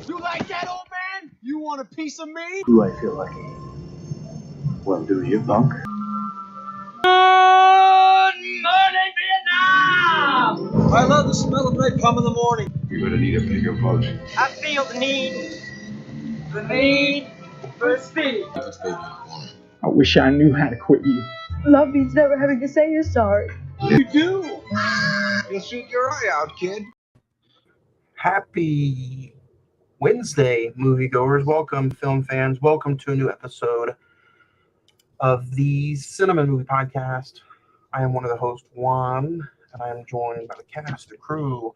You like that, old man? You want a piece of me? Do I feel lucky? Well, do you, punk? Good morning, Vietnam! I love the smell of napalm in the morning. You're gonna need a bigger boat. I feel the need for speed. I wish I knew how to quit you. Love means never having to say you're sorry. You do. You'll shoot your eye out, kid. Happy Wednesday, moviegoers. Welcome, film fans. Welcome to a new episode of the Cine-Men movie podcast. I am one of the hosts, Juan, and I am joined by the cast, the crew,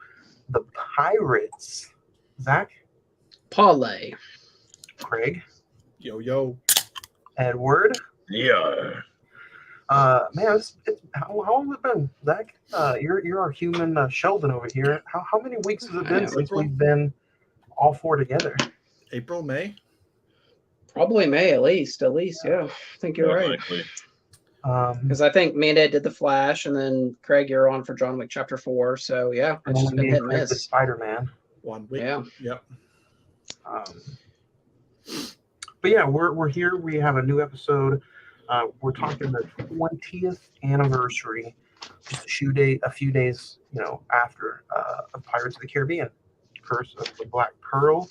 the pirates. Zach, Parlay. Craig, Yo. Edward. Yeah. Man, how long has it been, Zach? You're our human Sheldon over here. How many weeks has it been since we've been all four together? April, May? Probably May at least, yeah. I think you're right. Because I think me and Ed did The Flash, and then Craig, you're on for John Wick Chapter 4. So, yeah, it's just been hit and miss. Spider-Man. 1 week. Yeah. Yep. But yeah, we're here. We have a new episode. We're talking the 20th anniversary, just a few days, after of Pirates of the Caribbean, Curse of the Black Pearl.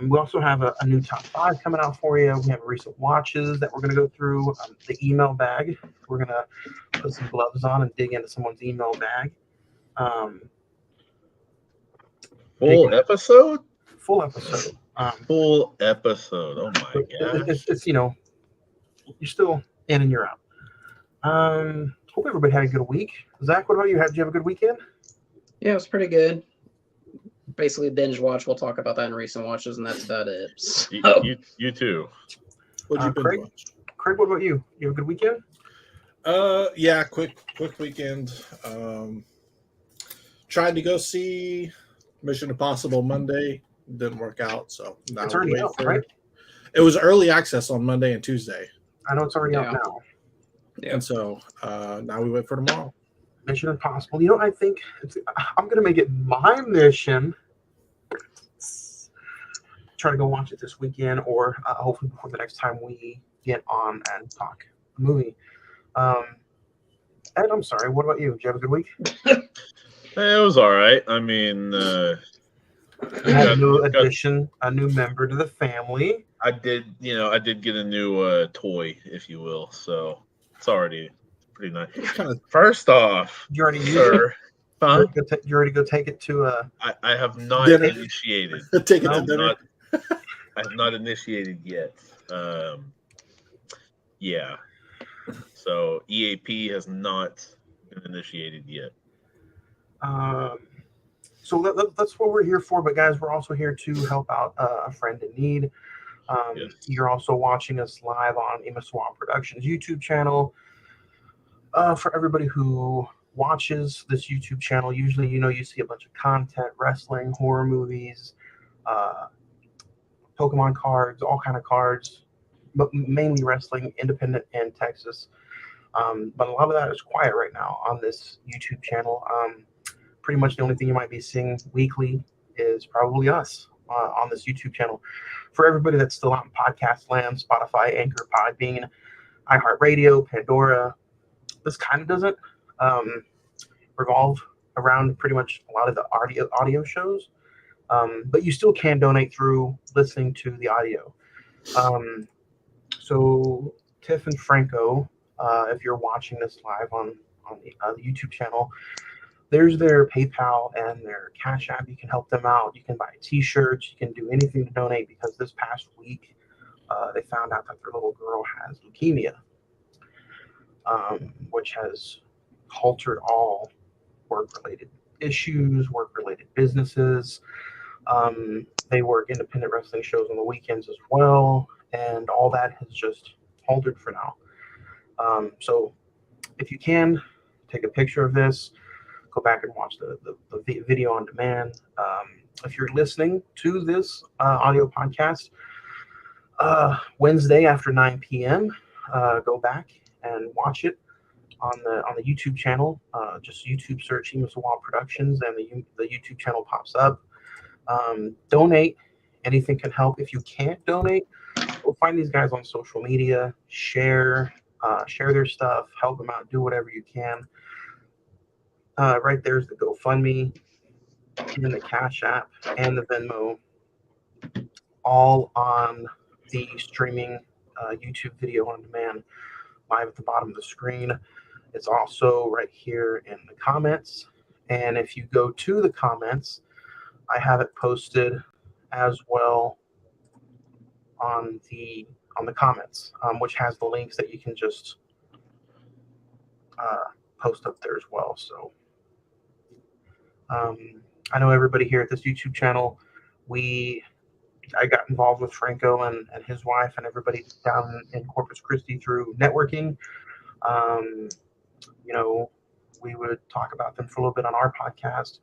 We also have a new top 5 coming out for you. We have recent watches that we're going to go through. The email bag. We're going to put some gloves on and dig into someone's email bag. Full episode. Full episode. Full episode. Oh my god! It's you're still in and you're out. Hope everybody had a good week. Zach, what about you? Did you have a good weekend? Yeah, it was pretty good. Basically, binge watch. We'll talk about that in recent watches, and that's about it. So. You too. What'd you Craig? binge watch? Craig, what about you? You have a good weekend? Yeah, quick weekend. Tried to go see Mission Impossible Monday. Didn't work out, so now It's already out, right? It was early access on Monday and Tuesday. I know it's already out now. Yeah. And so now we wait for tomorrow. Mission Impossible. I think I'm going to make it my mission. Try to go watch it this weekend, or hopefully before the next time we get on and talk the movie. Ed, I'm sorry. What about you? Did you have a good week? It was all right. I mean, We had a new addition, a new member to the family. I did get a new toy, if you will. So it's already pretty nice. First off, You already used it? huh? You already go take it to I have not Dinner. initiated. Take it to dinner. I have not initiated yet. Yeah. So EAP has not been initiated yet. So that's what we're here for. But guys, we're also here to help out a friend in need. Yes. You're also watching us live on Swap Productions YouTube channel. For everybody who watches this YouTube channel, usually you see a bunch of content: wrestling, horror movies, Pokemon cards, all kind of cards, but mainly wrestling, independent and Texas. But a lot of that is quiet right now on this YouTube channel. Pretty much the only thing you might be seeing weekly is probably us on this YouTube channel. For everybody that's still out in podcast land, Spotify, Anchor, Podbean, iHeartRadio, Pandora, this kind of doesn't revolve around pretty much a lot of the audio shows. But you still can donate through listening to the audio. So Tiff and Franco, if you're watching this live on the YouTube channel, there's their PayPal and their Cashapp. You can help them out. You can buy T-shirts. You can do anything to donate, because this past week they found out that their little girl has leukemia, which has halted all work-related issues, work-related businesses. They work independent wrestling shows on the weekends as well, and all that has just halted for now. So if you can, take a picture of this. Go back and watch the video on demand. If you're listening to this audio podcast Wednesday after 9 p.m., go back and watch it on the YouTube channel. Just YouTube search Swap Productions, and the YouTube channel pops up. Donate. Anything can help. If you can't donate, go find these guys on social media, share their stuff, help them out, do whatever you can. Right there's the GoFundMe and the Cash App and the Venmo, all on the streaming YouTube video on demand live at the bottom of the screen. It's also right here in the comments. And if you go to the comments, I have it posted as well on the comments, which has the links that you can just post up there as well. So I know everybody here at this YouTube channel, I got involved with Franco and his wife and everybody down in Corpus Christi through networking. We would talk about them for a little bit on our podcast.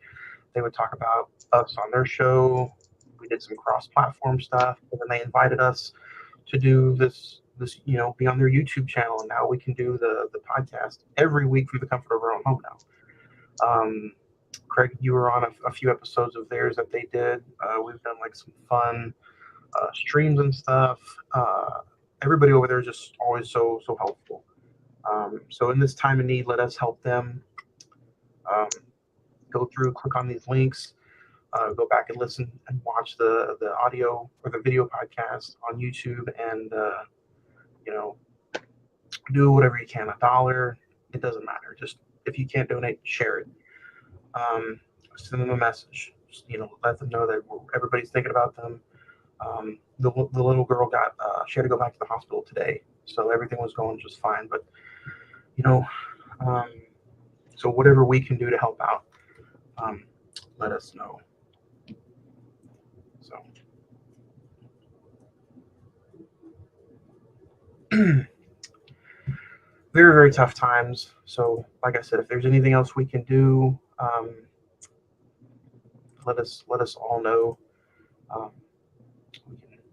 They would talk about us on their show. We did some cross-platform stuff, and then they invited us to do this, be on their YouTube channel, and now we can do the podcast every week from the comfort of our own home now. Craig, you were on a few episodes of theirs that they did. We've done like some fun streams and stuff. Everybody over there is just always so helpful. So in this time of need, let us help them. Go through, click on these links, go back and listen and watch the audio or the video podcast on YouTube, and do whatever you can. $1, it doesn't matter. Just if you can't donate, share it. Send them a message. Let them know that everybody's thinking about them. The little girl she had to go back to the hospital today, so everything was going just fine. But so whatever we can do to help out, let us know. So very, very tough times. So like I said, if there's anything else we can do, let us all know.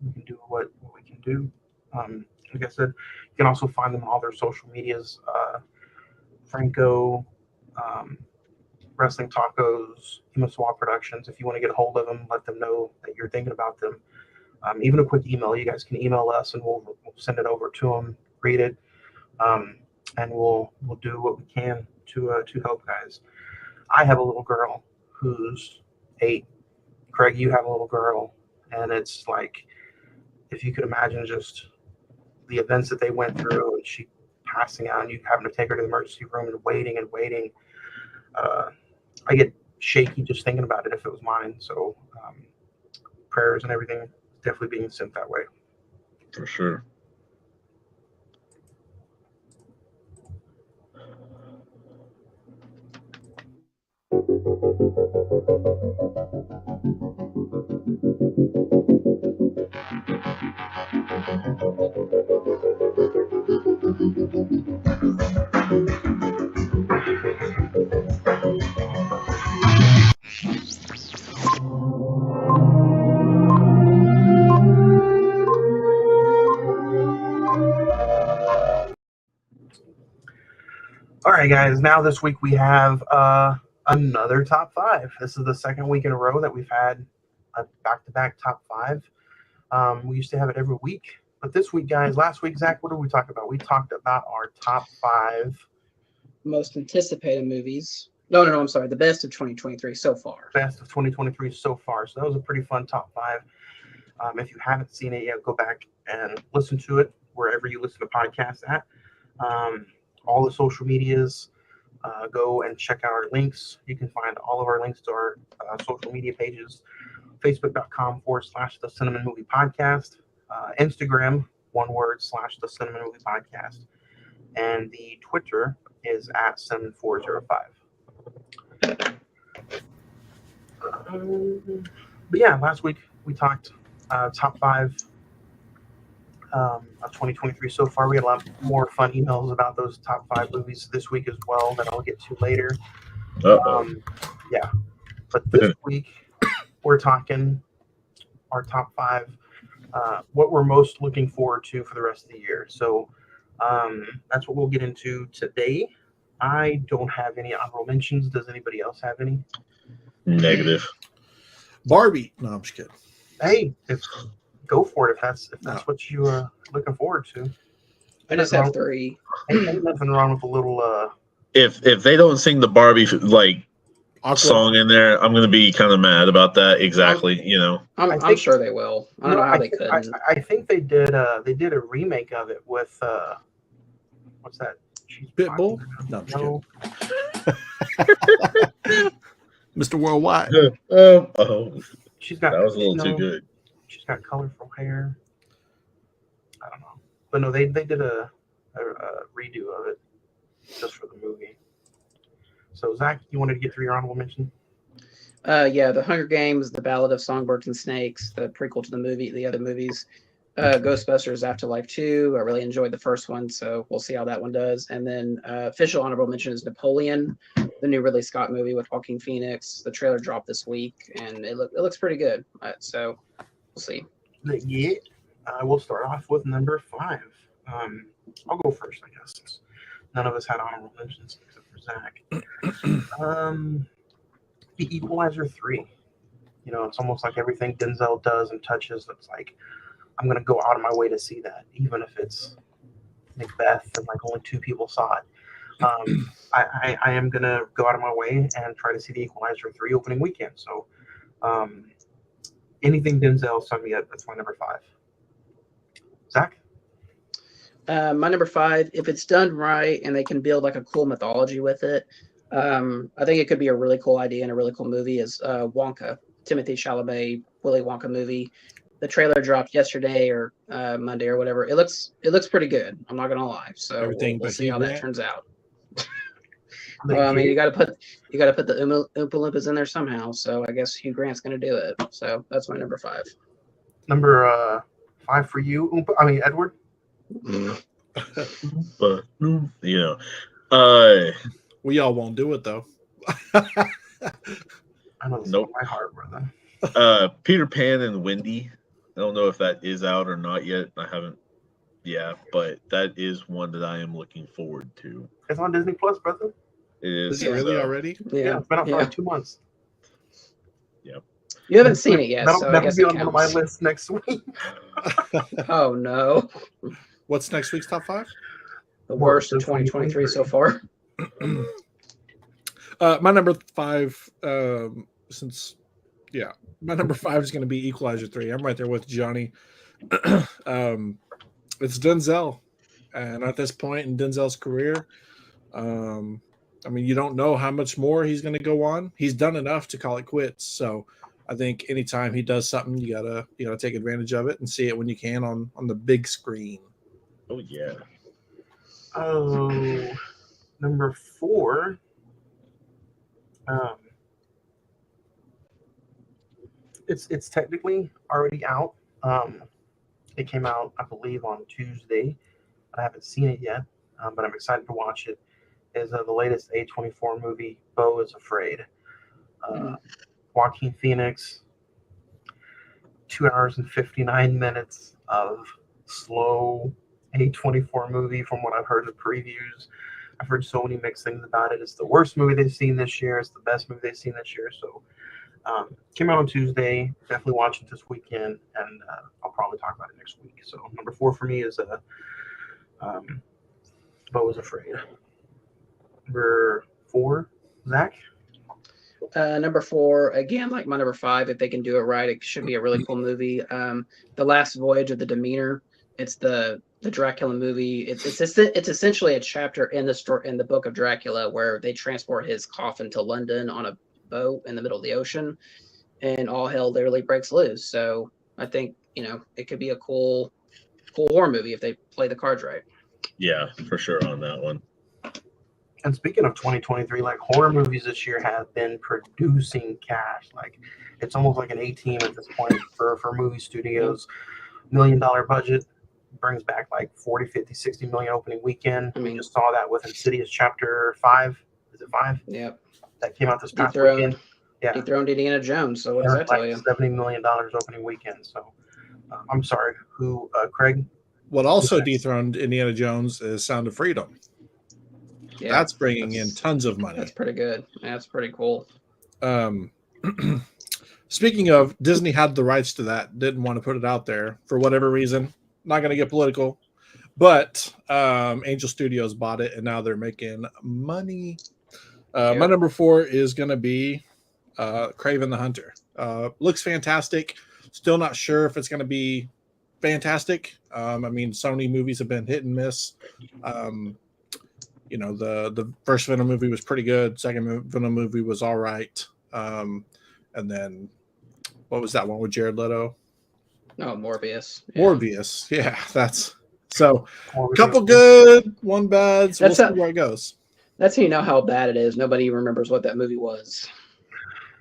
We can do what we can do. Like I said, you can also find them on all their social medias. Franco, Wrestling Tacos, Imaswa Productions. If you want to get a hold of them, let them know that you're thinking about them. Even a quick email. You guys can email us, and we'll send it over to them, read it, and we'll do what we can to help guys. I have a little girl who's 8. Craig, you have a little girl, and it's like, if you could imagine just the events that they went through, and she passing out, and you having to take her to the emergency room and waiting. I get shaky just thinking about it if it was mine. So prayers and everything definitely being sent that way. For sure. All right, guys. Now this week we have another top 5. This is the second week in a row that we've had a back-to-back top 5. We used to have it every week, but this week, guys, last week, Zach, what did we talk about? We talked about our top 5 most anticipated movies. No, I'm sorry. The best of 2023 so far. Best of 2023 so far. So that was a pretty fun top 5. If you haven't seen it yet, go back and listen to it wherever you listen to podcasts at. All the social medias, go and check out our links. You can find all of our links to our social media pages, facebook.com/the Cine-Men Movie Podcast, Instagram, one word, /the Cine-Men Movie Podcast, and the Twitter is at Cine-Men405. But yeah, last week we talked top 5 of 2023 so far. We had a lot more fun emails about those top 5 movies this week as well that I'll get to later. Yeah, but this week we're talking our top 5, what we're most looking forward to for the rest of the year. So that's what we'll get into today. I don't have any honorable mentions. Does anybody else have any? Negative. Barbie. No, I'm just kidding. Hey, go for it if that's what you are looking forward to. I just have 3. Ain't nothing wrong with a little. If they don't sing the Barbie song in there, I'm gonna be kind of mad about that. Exactly. I'm sure they will. I don't know how they couldn't. I think they did a remake of it with what's that? Pitbull? No, I'm just kidding. Mr. Worldwide. She's got. That was a little too good. She's got colorful hair. I don't know, but no, they did a redo of it just for the movie. So Zach, you wanted to get through your honorable mention? Yeah, The Hunger Games, The Ballad of Songbirds and Snakes, the prequel to the other movies. Ghostbusters Afterlife 2. I really enjoyed the first one, so we'll see how that one does. And then official honorable mention is Napoleon, the new Ridley Scott movie with Joaquin Phoenix. The trailer dropped this week, and it looks pretty good. So we'll see. Yeah, we'll start off with number 5. I'll go first, I guess, since none of us had honorable mentions except for Zach. The Equalizer 3. It's almost like everything Denzel does and touches. It's like, I'm going to go out of my way to see that, even if it's Macbeth and like only 2 people saw it. I am going to go out of my way and try to see the Equalizer 3 opening weekend. So anything Denzel, sign me up. That's my number 5. Zach? My number 5, if it's done right and they can build like a cool mythology with it, I think it could be a really cool idea and a really cool movie, is Wonka, Timothy Chalamet, Willy Wonka movie. The trailer dropped yesterday or Monday or whatever. It looks pretty good. I'm not gonna lie. So we'll see how that turns out. Well, I mean, you got to put the Oompa Loompas in there somehow. So I guess Hugh Grant's gonna do it. So that's my number 5. Number 5 for you, Edward. But we all won't do it though. I know this is my heart, brother. Peter Pan and Wendy. I don't know if that is out or not yet. I haven't. Yeah, but that is one that I am looking forward to. It's on Disney Plus, brother. It is. Is it really already? Yeah, it's been out for like 2 months. Yep. You haven't seen it yet, so I guess that'll be it on my counts. list next week. Oh no! What's next week's top 5? The worst of 2023 so far. My number 5, my number 5 is going to be Equalizer 3. I'm right there with Johnny. It's Denzel, and at this point in Denzel's career, you don't know how much more he's going to go on. He's done enough to call it quits. So I think anytime he does something, you gotta take advantage of it and see it when you can on the big screen. Oh yeah. Oh, number 4. It's technically already out. It came out, I believe, on Tuesday. I haven't seen it yet, but I'm excited to watch it. Is the latest A24 movie, Beau is Afraid. Joaquin Phoenix, 2 hours and 59 minutes of slow A24 movie from what I've heard of previews. I've heard so many mixed things about it. It's the worst movie they've seen this year. It's the best movie they've seen this year. So came out on Tuesday. Definitely watch it this weekend, and I'll probably talk about it next week. So number 4 for me is Beau is Afraid. Number 4, Zach? Number 4, again, like my number 5, if they can do it right, it should be a really cool movie. The Last Voyage of the Demeter. It's the Dracula movie. It's essentially a chapter in the book of Dracula where they transport his coffin to London on a boat in the middle of the ocean, and all hell literally breaks loose. So I think it could be a cool horror movie if they play the cards right. Yeah, for sure on that one. And speaking of 2023, like horror movies this year have been producing cash. Like it's almost like an A-team at this point for movie studios. $1 million budget brings back like 40, 50, 60 million opening weekend. We just saw that with Insidious Chapter 5. Is it 5? Yep. That came out this past weekend. Yeah. Dethroned Indiana Jones. So what does that tell you? $70 million opening weekend. So I'm sorry, Craig? What also dethroned Indiana Jones is Sound of Freedom. Yeah, that's bringing in tons of money. That's pretty good. That's pretty cool. Speaking of, Disney had the rights to that, didn't want to put it out there for whatever reason. Not going to get political, but Angel Studios bought it, and now they're making money. My number 4 is going to be Kraven the Hunter. Looks fantastic. Still not sure if it's going to be fantastic. I mean, Sony movies have been hit and miss. You know, the first Venom movie was pretty good. Second Venom movie was all right. And then what was that one with Jared Leto? Oh, Morbius. Morbius. Yeah, that's so. A couple good, one bad. So we'll see where it goes. That's how you know how bad it is. Nobody remembers what that movie was.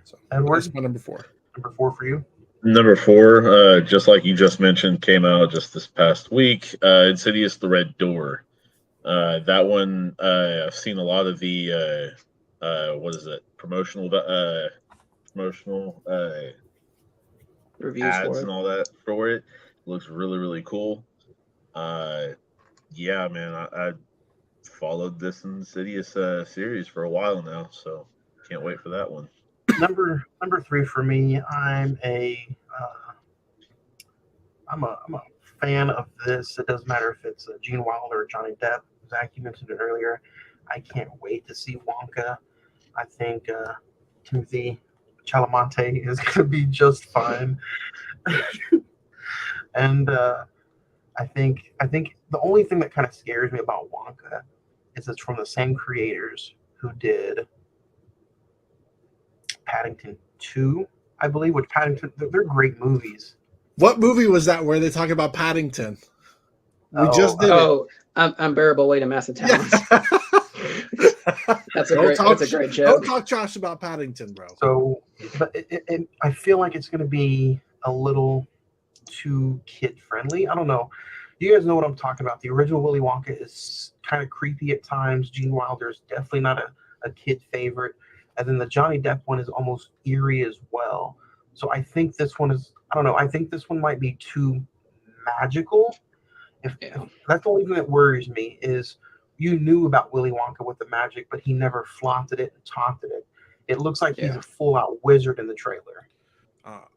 So that's my number 4. Number 4 for you. Number 4, just like you just mentioned, came out just this past week. Insidious: The Red Door. That one, I've seen a lot of the what is it? Promotional Reviews ads for it. and all that for it. Looks really, really cool. Yeah, man, I followed this Insidious series for a while now, so can't wait for that one. Number 3 for me. I'm a fan of this. It doesn't matter if it's Gene Wilder or Johnny Depp. Zach, you mentioned it earlier. I can't wait to see Wonka. I think Timothy Chalamet is going to be just fine. And I think the only thing that kind of scares me about Wonka is it's from the same creators who did Paddington 2, I believe, which Paddington, they're great movies. What movie was that where they talk about Paddington? We just did it. Unbearable Weight of Massive Talents. Yeah. That's a great joke. Don't talk trash about Paddington, bro. So, but I feel like it's going to be a little too kid friendly. I don't know. You guys know what I'm talking about. The original Willy Wonka is kind of creepy at times. Gene Wilder is definitely not a kid favorite. And then the Johnny Depp one is almost eerie as well. So I think this one is, I don't know, I think this one might be too magical. If that's the only thing that worries me is you knew about Willy Wonka with the magic, but he never flaunted it and taunted it. It looks like he's a full-out wizard in the trailer.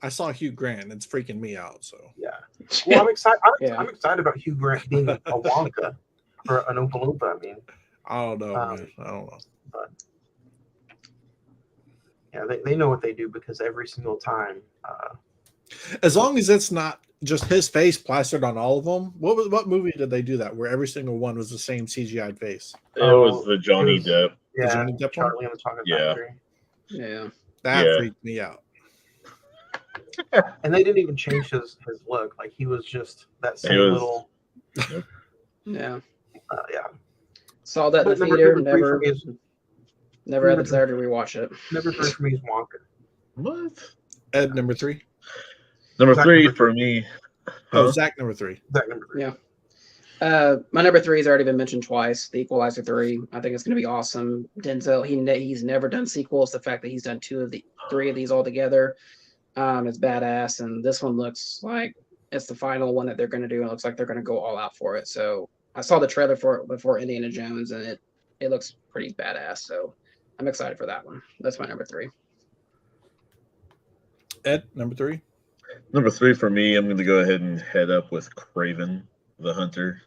I saw Hugh Grant. It's freaking me out. So yeah. Well, I'm excited. I'm excited about Hugh Grant being a Wonka or an Oompa Loompa. I mean, I don't know, man. I don't know. But yeah, they know what they do because every single time. As long as it's not just his face plastered on all of them. What movie did they do that where every single one was the same CGI'd face? It was the Johnny Depp. Yeah, the Johnny Depp Charlie and the Chocolate Factory. Yeah. That freaked me out. And they didn't even change his look. Like he was just that same little. Yeah. Yeah. Saw that in the theater. Never had the desire to rewatch it. Number 3 for me is Wonka. What? Ed, number 3. Number 3 for me. Oh, Zach, number 3. Zach, number 3. Yeah. My number 3 has already been mentioned twice. The Equalizer 3. I think it's going to be awesome. Denzel, he's never done sequels. The fact that he's done 3 of these all together, is badass. And this one looks like it's the final one that they're going to do. It looks like they're going to go all out for it. So I saw the trailer for it before Indiana Jones, and it looks pretty badass. So I'm excited for that one. That's my number 3. Ed, number 3. Number 3 for me, I'm going to go ahead and head up with Kraven the Hunter.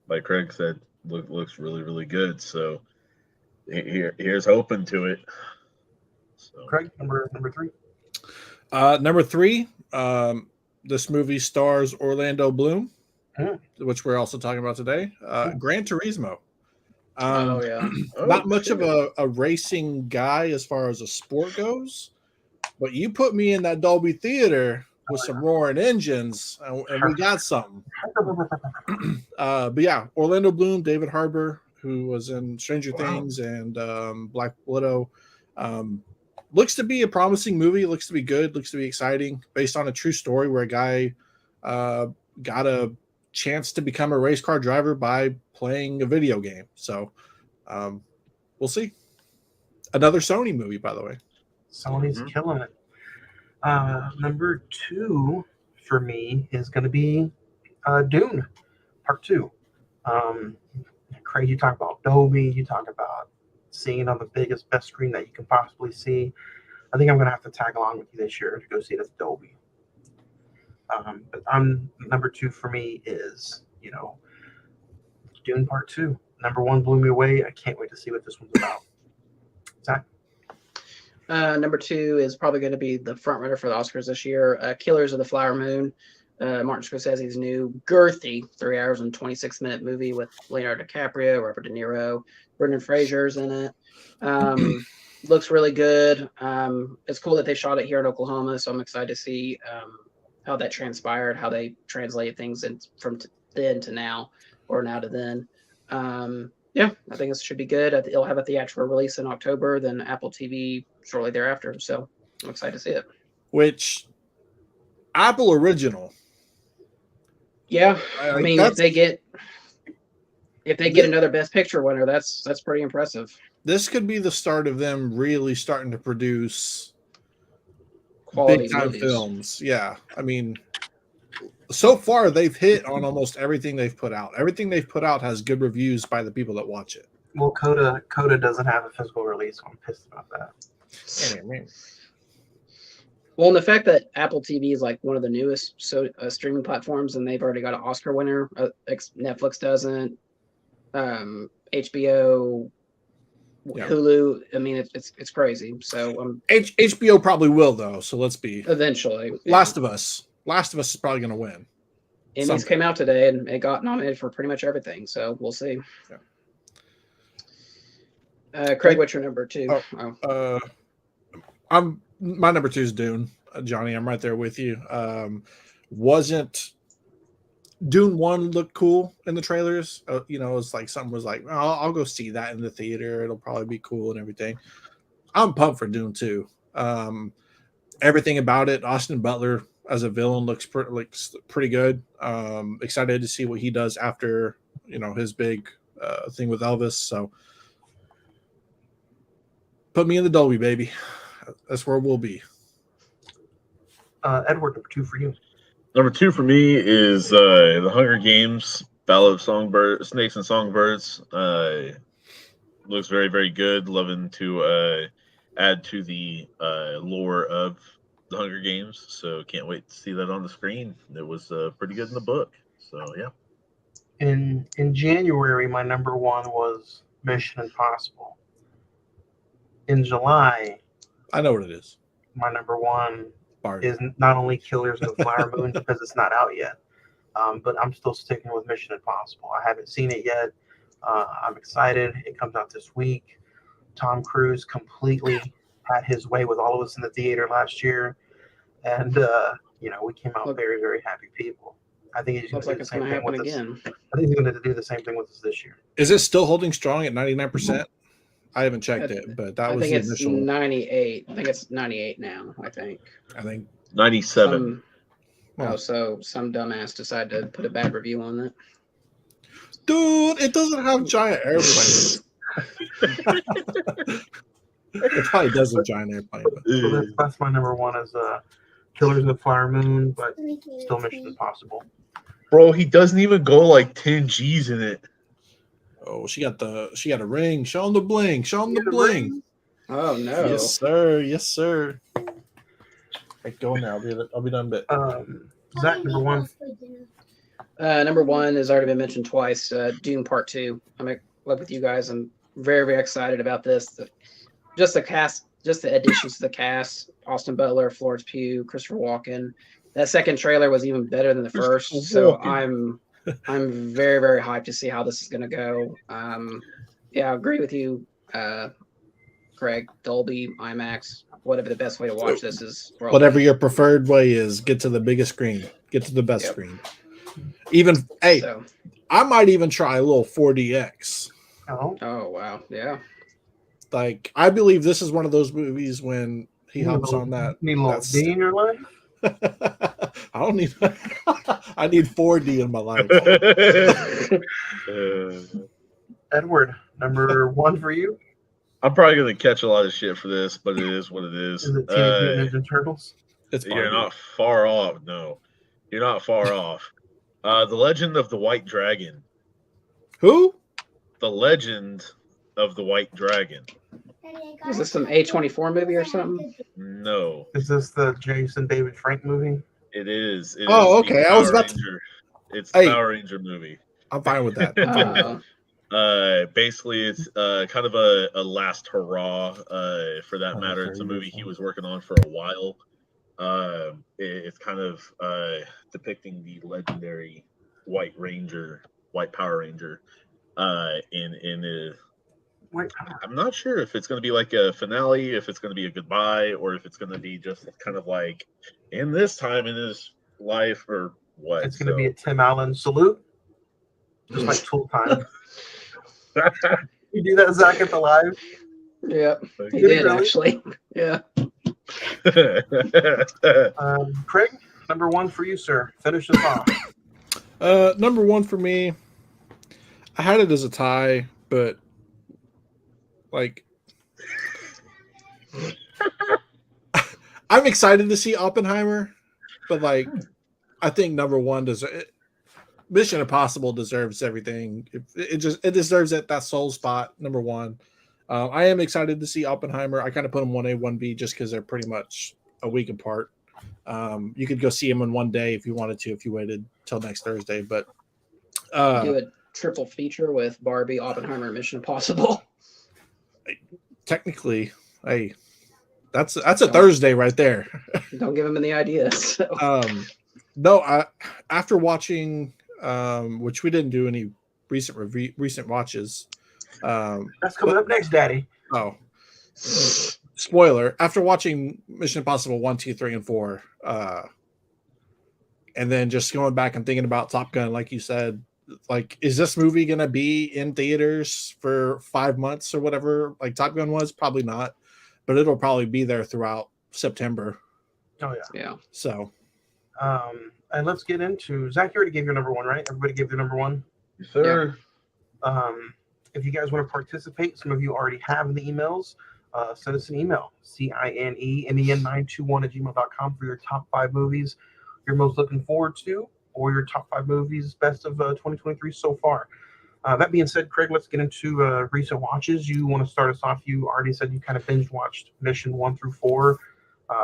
Like Craig said, looks really, really good. So here's hoping to it. So. Craig, number 3. Number 3. This movie stars Orlando Bloom, which we're also talking about today. Gran Turismo. Not much of a racing guy as far as a sport goes, but you put me in that Dolby theater with some roaring engines, and we got something. But yeah, Orlando Bloom, David Harbour, who was in Stranger Things and Black Widow. Looks to be a promising movie. Looks to be good. Looks to be exciting. Based on a true story where a guy got a chance to become a race car driver by playing a video game. So we'll see. Another Sony movie, by the way. Sony's killing it. Number 2 for me is going to be Dune Part 2. Craig, you talk about Dolby. You talk about seeing on the best screen that you can possibly see. I think I'm gonna have to tag along with you this year to go see it at the Dolby. But I'm number 2 for me is Dune Part 2. Number 1 blew me away. I can't wait to see what this one's about. Zach? Number 2 is probably going to be the front runner for the Oscars this year. Killers of the Flower Moon. Martin Scorsese's new girthy 3 hours and 26-minute movie with Leonardo DiCaprio, Robert De Niro, Brendan Fraser's in it. Looks really good. It's cool that they shot it here in Oklahoma, so I'm excited to see how that transpired, how they translated things from then to now, or now to then. Yeah, I think this should be good. It'll have a theatrical release in October, then Apple TV shortly thereafter. So I'm excited to see it. Which Apple original? Yeah, I mean, if they get another Best Picture winner, that's pretty impressive. This could be the start of them really starting to produce quality big time movies. films. Yeah, I mean, so far they've hit on almost everything they've put out. Everything they've put out has good reviews by the people that watch it. Well, Coda doesn't have a physical release, so I'm pissed about that. Well, and the fact that Apple TV is like one of the newest streaming platforms, and they've already got an Oscar winner. Netflix doesn't. HBO, Hulu. I mean, it's crazy. So HBO probably will though. So let's be eventually. Last of Us is probably going to win. Emmys came out today, and it got nominated for pretty much everything. So we'll see. Yeah. Craig, what's your number 2? My number 2 is Dune. Johnny, I'm right there with you. Wasn't Dune 1 looked cool in the trailers? It's like something was like, I'll go see that in the theater. It'll probably be cool and everything. I'm pumped for Dune 2. Everything about it. Austin Butler as a villain looks pretty good. Excited to see what he does after his big thing with Elvis. So put me in the Dolby, baby. That's where we'll be. Edward, number 2 for you. Number 2 for me is The Hunger Games, Ballad of Snakes and Songbirds. Looks very, very good. Loving to add to the lore of The Hunger Games. So can't wait to see that on the screen. It was pretty good in the book. So, yeah. In January, my number 1 was Mission Impossible. In July, I know what it is. My number 1 is not only Killers of the Flower Moon because it's not out yet, but I'm still sticking with Mission Impossible. I haven't seen it yet. I'm excited. It comes out this week. Tom Cruise completely had his way with all of us in the theater last year, and we came out very, very happy people. I think he's going to do the same thing with us. I think he's going to do the same thing with us this year. Is it still holding strong at 99%? I haven't checked it, but that was the initial. 98. I think it's 98 now. I think 97. So some dumbass decided to put a bad review on that. Dude, it doesn't have giant airplanes. It probably does have giant airplane. So that's my number 1 is Killers of the Flower Moon, but still Mission Impossible. Bro, he doesn't even go like 10 G's in it. Oh, she got a ring. Show him the bling. Show him the bling. Oh no! Yes, sir. Yes, sir. Right, go now. I'll be done. But Zach, number 1. Number 1 has already been mentioned twice. Dune Part 2. I'm in love with you guys. I'm very, very excited about this. Just the cast, just the additions to the cast: Austin Butler, Florence Pugh, Christopher Walken. That second trailer was even better than the first. So I'm very, very hyped to see how this is going to go. Yeah, I agree with you, Craig. Dolby, IMAX, whatever the best way to watch this is. Whatever your preferred way is, get to the biggest screen. Get to the best screen. I might even try a little 4DX. Oh, wow. Yeah. Like, I believe this is one of those movies when he hops on that. Need a little D in your life? I don't need. I need 4D in my life. Edward, number 1 for you. I'm probably gonna catch a lot of shit for this, but it is what it is. Is it Teenage Mutant Ninja Turtles? You're not far off. No, you're not far off. The Legend of the White Dragon. Who? The Legend of the White Dragon. Is this some A24 movie or something? No. Is this the Jason David Frank movie? It is. It Oh, is okay. the I was Power about to. Ranger. It's the Power Ranger movie. I'm fine with that. Basically, it's kind of a last hurrah. For that matter, it's a movie he was working on for a while. It's kind of depicting the legendary White Power Ranger. I'm not sure if it's going to be like a finale, if it's going to be a goodbye, or if it's going to be just kind of like in this time in his life or what. It's going to be a Tim Allen salute, just like Tool Time. You do that, Zach, at the live? Yeah, he did really? Actually. Yeah. Craig, number one for you, sir. Finish this off. Number one for me, I had it as a tie, but like I'm excited to see Oppenheimer, but like I think number one Mission Impossible deserves everything. It deserves that soul spot. Number one. I am excited to see Oppenheimer. I kind of put them 1A, 1B just because they're pretty much a week apart. You could go see them in one day if you wanted to, if you waited till next Thursday. But do a triple feature with Barbie, Oppenheimer, and Mission Impossible. Technically, that's a Thursday right there. Don't give them any ideas. So. No, after watching, which we didn't do any recent watches. That's coming up next, Daddy. Oh, spoiler! After watching Mission Impossible 1, 2, 3, and 4, and then just going back and thinking about Top Gun, like you said, like, is this movie gonna be in theaters for 5 months or whatever? Like Top Gun was, probably not, but it'll probably be there throughout September. Oh yeah, yeah. So, and let's get into Zach. You already gave your number one, right? Everybody gave their number one. Yes, sir. Yeah. If you guys want to participate, some of you already have in the emails. Send us an email, cinemen921@gmail.com for your top 5 movies you're most looking forward to, or your top 5 movies best of 2023 so far. That being said, Craig, let's get into recent watches. You want to start us off? You already said you kind of binge watched Mission 1 through 4.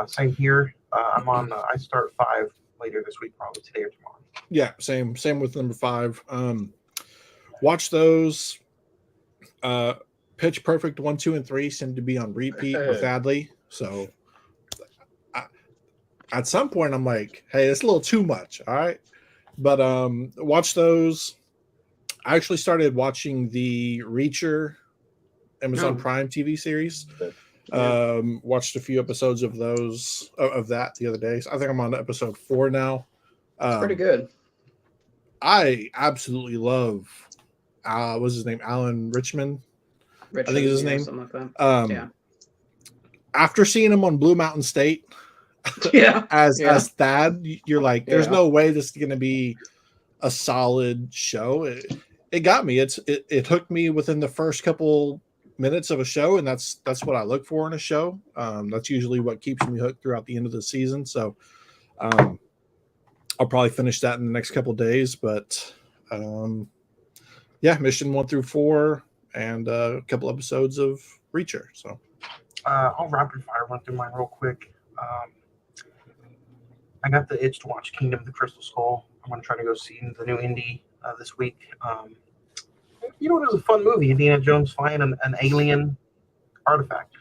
Same here. I'm on. I start 5 later this week, probably today or tomorrow. Yeah, same with number 5. Watch those. Pitch Perfect 1, 2, and 3 seem to be on repeat with Adley. So at some point I'm like, hey, it's a little too much. All right. But watch those. I actually started watching the Reacher Amazon Prime TV series. Watched a few episodes of that the other day. So I think I'm on episode 4 now. It's pretty good. I absolutely love what's his name? Alan Richmond. I think is his name. Something like that. Yeah. After seeing him on Blue Mountain State, as Thad, you're like, there's no way this is going to be a solid show. It got me. It hooked me within the first couple minutes of a show, and that's what I look for in a show. That's usually what keeps me hooked throughout the end of the season. So, I'll probably finish that in the next couple of days, but. Mission 1 through 4 and a couple episodes of Reacher. So I'll rapid fire run through mine real quick. I got the itch to watch Kingdom of the Crystal Skull. I'm going to try to go see the new indie this week. It was a fun movie. Indiana Jones flying an alien artifact.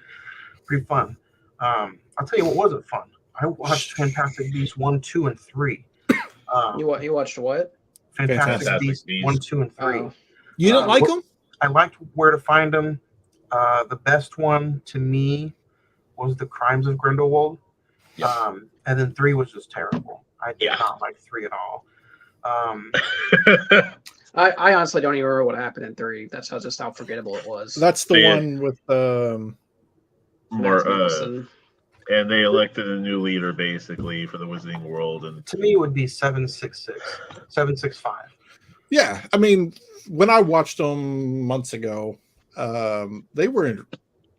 Pretty fun. I'll tell you what wasn't fun. I watched Fantastic Beasts 1, 2, and 3. You watched what? Fantastic Beasts 1, 2, and 3. Oh. You didn't like them? I liked Where to Find Them. The best one to me was The Crimes of Grindelwald. Yeah. And then 3 was just terrible. I did not like 3 at all. I honestly don't even remember what happened in 3. That's how forgettable it was. That's the one with and they elected a new leader basically for the Wizarding World. And to me, it would be 766, 765. Yeah, I mean, when I watched them months ago, they were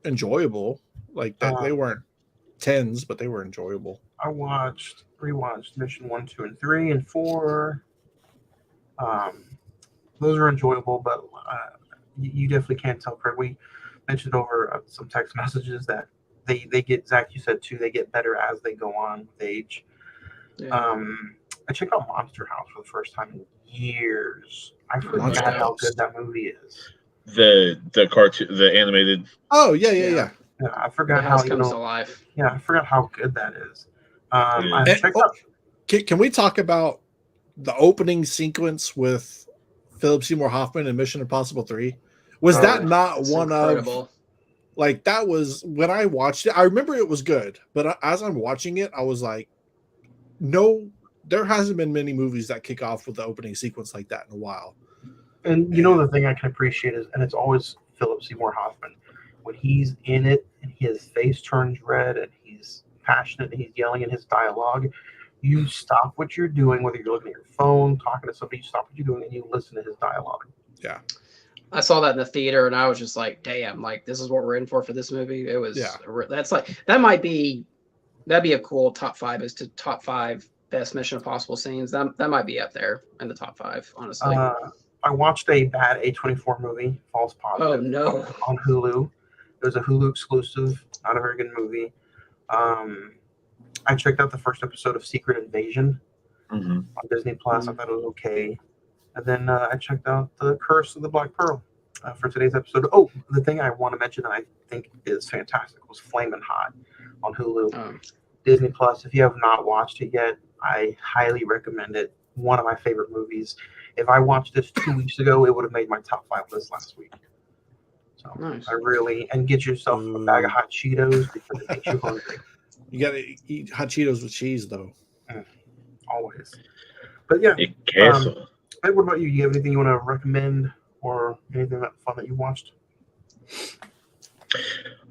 enjoyable. Like that, they weren't 10s, but they were enjoyable. I rewatched Mission 1, 2, and 3, and 4. Those are enjoyable, but you definitely can't tell, Craig. mentioned over some text messages that they get, Zach, you said too, they get better as they go on with age. Yeah. I checked out Monster House for the first time in years. I Monster forgot how House. good that movie is. The cartoon, the animated. Oh yeah. Yeah, I forgot The house how comes to life. Yeah, I forgot how good that is. I And, checked out. Can we talk about the opening sequence with Philip Seymour Hoffman in Mission Impossible 3? Was that not It's one incredible. of, like, that was, when I watched it, I remember it was good, but as I'm watching it, I was like, no, there hasn't been many movies that kick off with the opening sequence like that in a while. And you know, the thing I can appreciate is, and it's always Philip Seymour Hoffman, when he's in it and his face turns red and he's passionate and he's yelling in his dialogue, you stop what you're doing, whether you're looking at your phone, talking to somebody, you stop what you're doing and you listen to his dialogue. Yeah. I saw that in the theater and I was just like, damn, like this is what we're in for this movie. It was, that's like, that'd be a cool top 5 as to top 5 best Mission Impossible scenes. That might be up there in the top 5, honestly. I watched a bad A24 movie, False Positive. Oh no. On Hulu. It was a Hulu exclusive, not a very good movie. I checked out the first episode of Secret Invasion on Disney Plus. I thought it was okay. And then I checked out The Curse of the Black Pearl for today's episode. Oh, the thing I want to mention that I think is fantastic was Flamin' Hot on Hulu. Disney Plus. If you have not watched it yet, I highly recommend it. One of my favorite movies. If I watched this 2 weeks ago, it would have made my top 5 list last week. So nice. And get yourself a bag of hot Cheetos because it makes you hungry. You gotta eat hot Cheetos with cheese, though. Always. But yeah. Hey, what about you? You have anything you want to recommend or anything fun that you watched?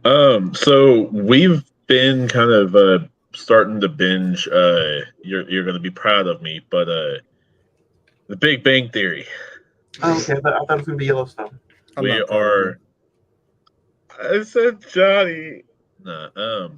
So we've been kind of starting to binge. You're going to be proud of me, but The Big Bang Theory. Oh, okay, I thought it was going to be Yellowstone. I said Johnny. Nah,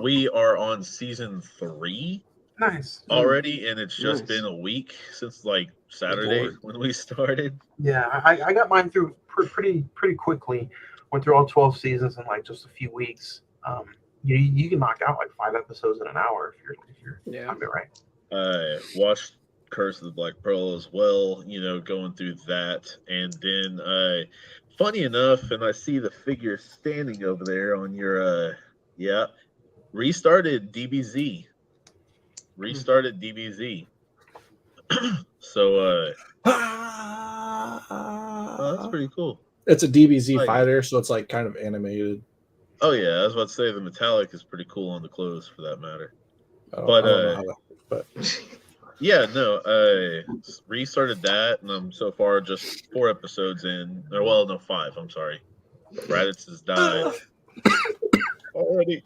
we are on season 3. Nice. Already, and it's just been a week since like Saturday when we started. Yeah, I got mine through pretty quickly. Went through all 12 seasons in like just a few weeks. You can knock out like 5 episodes in an hour if you're timing it right. I watched Curse of the Black Pearl as well, going through that. And then, funny enough, and I see the figure standing over there on your, restarted DBZ. So, that's pretty cool. It's a DBZ fighter, so it's like kind of animated. Oh, yeah. I was about to say the metallic is pretty cool on the clothes for that matter. Restarted that, and I'm so far just 4 episodes in. Or, well, no, 5. I'm sorry. Raditz has died already.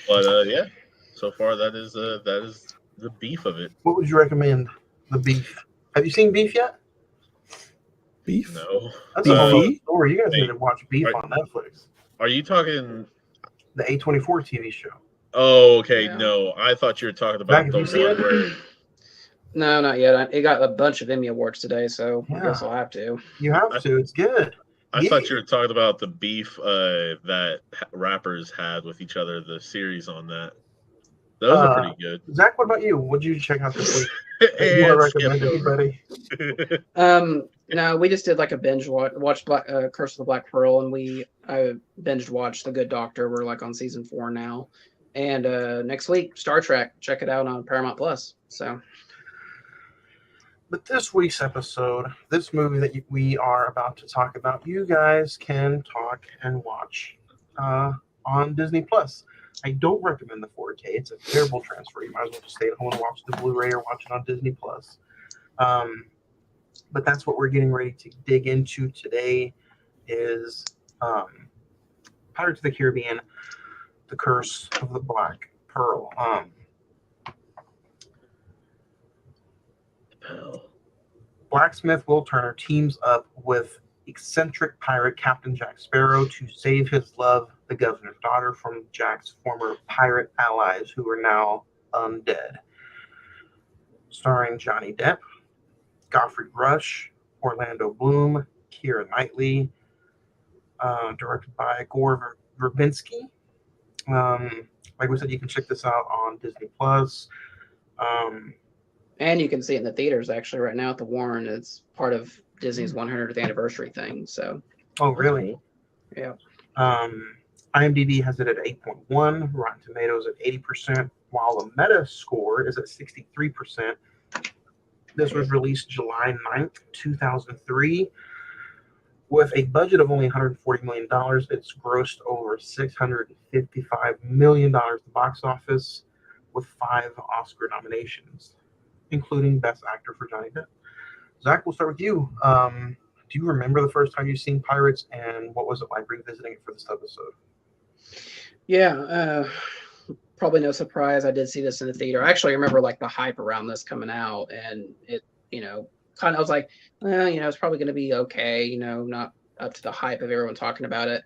But so far that is the beef of it. What would you recommend? The Beef. Have you seen Beef yet? Beef? No. That's a whole other story. You guys need to watch Beef on Netflix. Are you talking the A24 TV show? Oh, okay. Yeah. No, I thought you were talking about the one where. No, not yet. It got a bunch of Emmy awards today, so I guess I'll have to. You have to. It's good. I thought you were talking about the beef that rappers had with each other, the series on that. Those are pretty good. Zach, what about you? What did you check out this week? You want to recommend anybody? No, we just did like a binge watch Curse of the Black Pearl, and I binge watched The Good Doctor. We're like on season 4 now. And next week, Star Trek. Check it out on Paramount Plus. So. But this week's episode, this movie that we are about to talk about, you guys can talk and watch on Disney Plus. I don't recommend the 4K. It's a terrible transfer. You might as well just stay at home and watch the Blu-ray or watch it on Disney Plus. But that's what we're getting ready to dig into today is Pirates of the Caribbean, The Curse of the Black Pearl. Blacksmith Will Turner teams up with eccentric pirate Captain Jack Sparrow to save his love, the governor's daughter, from Jack's former pirate allies who are now undead. Starring Johnny Depp, Godfrey Rush, Orlando Bloom, Keira Knightley, directed by Gore Verbinski. Like we said, you can check this out on Disney Plus. And you can see it in the theaters actually right now at the Warren. It's part of Disney's 100th anniversary thing. So. Oh, really? Yeah. IMDb has it at 8.1, Rotten Tomatoes at 80%, while the Meta score is at 63%. This was released July 9th, 2003. With a budget of only $140 million, it's grossed over $655 million at the box office with 5 Oscar nominations, including Best Actor for Johnny Depp. Zach, we'll start with you. Do you remember the first time you've seen Pirates, and what was it like revisiting it for this episode? Yeah, probably no surprise. I did see this in the theater. I actually remember like the hype around this coming out, and it, kind of, I was like, it's probably going to be okay, not up to the hype of everyone talking about it.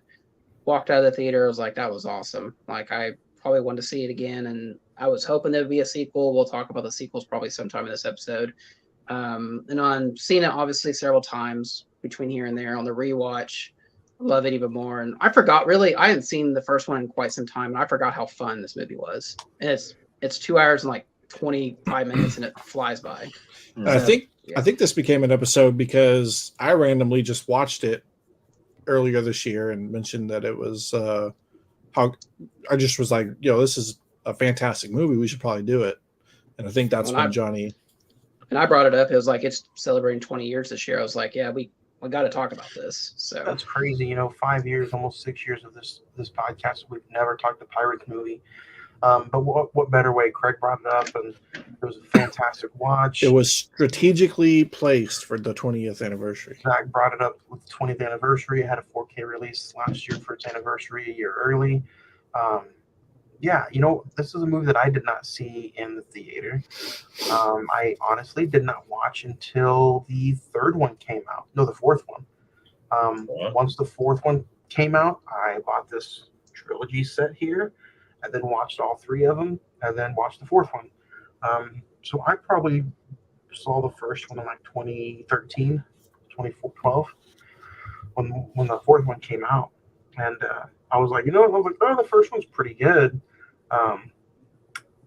Walked out of the theater, I was like, that was awesome. Like, I probably wanted to see it again, and I was hoping there would be a sequel. We'll talk about the sequels probably sometime in this episode. And on seen it obviously several times between here and there on the rewatch. Love it even more. And I forgot, really, I hadn't seen the first one in quite some time, and I forgot how fun this movie was. And it's 2 hours and like 25 minutes, and it flies by. I think this became an episode because I randomly just watched it earlier this year and mentioned that it was how I just was like, this is a fantastic movie. We should probably do it. And I think that's when Johnny. And I brought it up. It was like, it's celebrating 20 years this year. I was like, yeah, we got to talk about this. So that's crazy. 5 years, almost 6 years of this podcast, we've never talked a Pirates movie. But what better way? Craig brought it up, and it was a fantastic watch. It was strategically placed for the 20th anniversary. Zach brought it up with the 20th anniversary. It had a 4K release last year for its anniversary, a year early. This is a movie that I did not see in the theater. I honestly did not watch until the third one came out. No, the fourth one. Once the fourth one came out, I bought this trilogy set here, and then watched all 3 of them, and then watched the fourth one. So I probably saw the first one in like 2013, 2012, when the fourth one came out. And I was like, the first one's pretty good.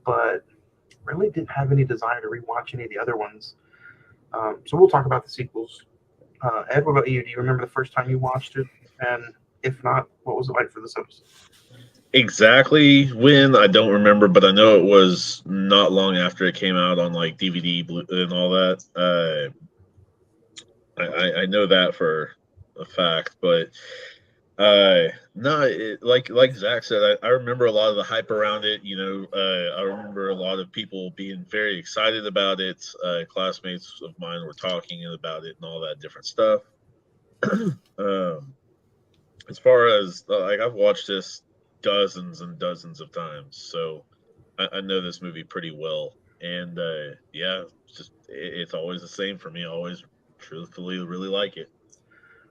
But really didn't have any desire to rewatch any of the other ones. So we'll talk about the sequels. Ed, what about you? Do you remember the first time you watched it? And if not, what was it like for this episode? Exactly when, I don't remember, but I know it was not long after it came out on like DVD and all that. I know that for a fact, but like Zach said, I remember a lot of the hype around it. I remember a lot of people being very excited about it. Classmates of mine were talking about it and all that different stuff. As far as I've watched this dozens and dozens of times, so I know this movie pretty well. And it's always the same for me. I always truthfully really like it.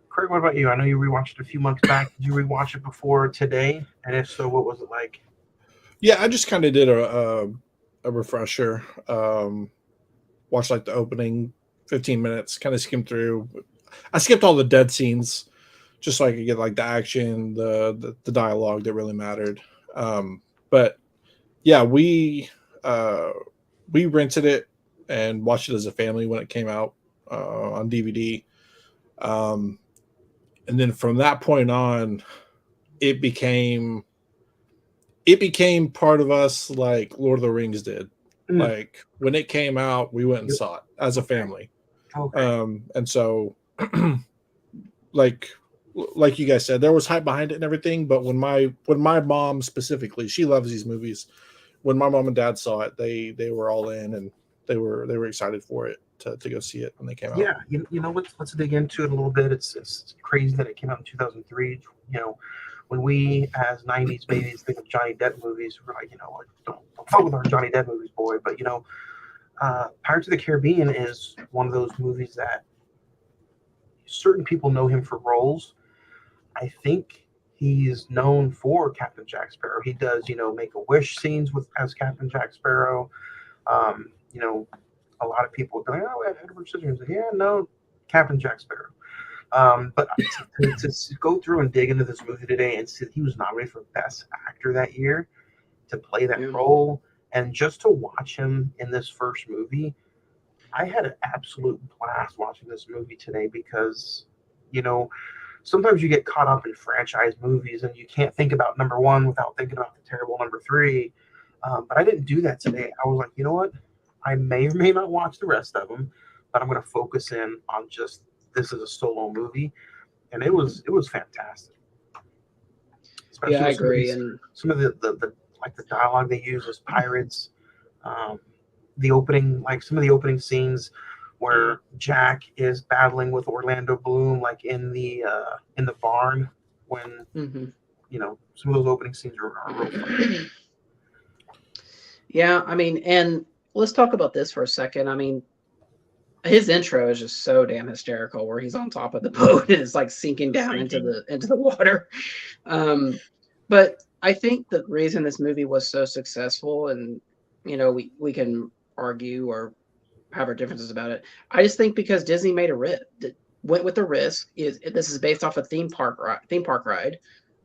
Craig, what about you? I know you rewatched it a few months back. Did you rewatch it before today? And if so, what was it like? Yeah, I just kind of did a refresher. Watched like the opening 15 minutes, kind of skimmed through. I skipped all the dead scenes just so I could get like the action, the dialogue that really mattered. But yeah, we rented it and watched it as a family when it came out on DVD. And then from that point on, it became part of us like Lord of the Rings did. Like when it came out, we went and saw it as a family. Okay. And so like you guys said, there was hype behind it and everything. But when my mom specifically, she loves these movies. When my mom and dad saw it, they were all in, and they were excited for it to go see it when they came out. Yeah, let's dig into it a little bit. It's crazy that it came out in 2003. When we as 90s babies think of Johnny Depp movies, we're like, don't fuck with our Johnny Depp movies, boy. But Pirates of the Caribbean is one of those movies that certain people know him for roles. I think he's known for Captain Jack Sparrow. He does, Make-A-Wish scenes as Captain Jack Sparrow. A lot of people go, oh, Edward Scissorhands. Yeah, no, Captain Jack Sparrow. But to go through and dig into this movie today and see that he was nominated for Best Actor that year to play that role, and just to watch him in this first movie, I had an absolute blast watching this movie today because, sometimes you get caught up in franchise movies and you can't think about number one without thinking about the terrible number three. But I didn't do that today. I was like, you know what? I may or may not watch the rest of them, but I'm going to focus in on just this as a solo movie, and it was fantastic. Especially I agree. And some of the like the dialogue they use as pirates, the opening, like some of the opening scenes where Jack is battling with Orlando Bloom, like in the barn, when some of those opening scenes are real fun. Yeah, I mean, and let's talk about this for a second. I mean, his intro is just so damn hysterical, where he's on top of the boat and it's like sinking down into the water. But I think the reason this movie was so successful, and we can argue or have our differences about it. I just think because Disney went with the risk. This is based off a theme park ride,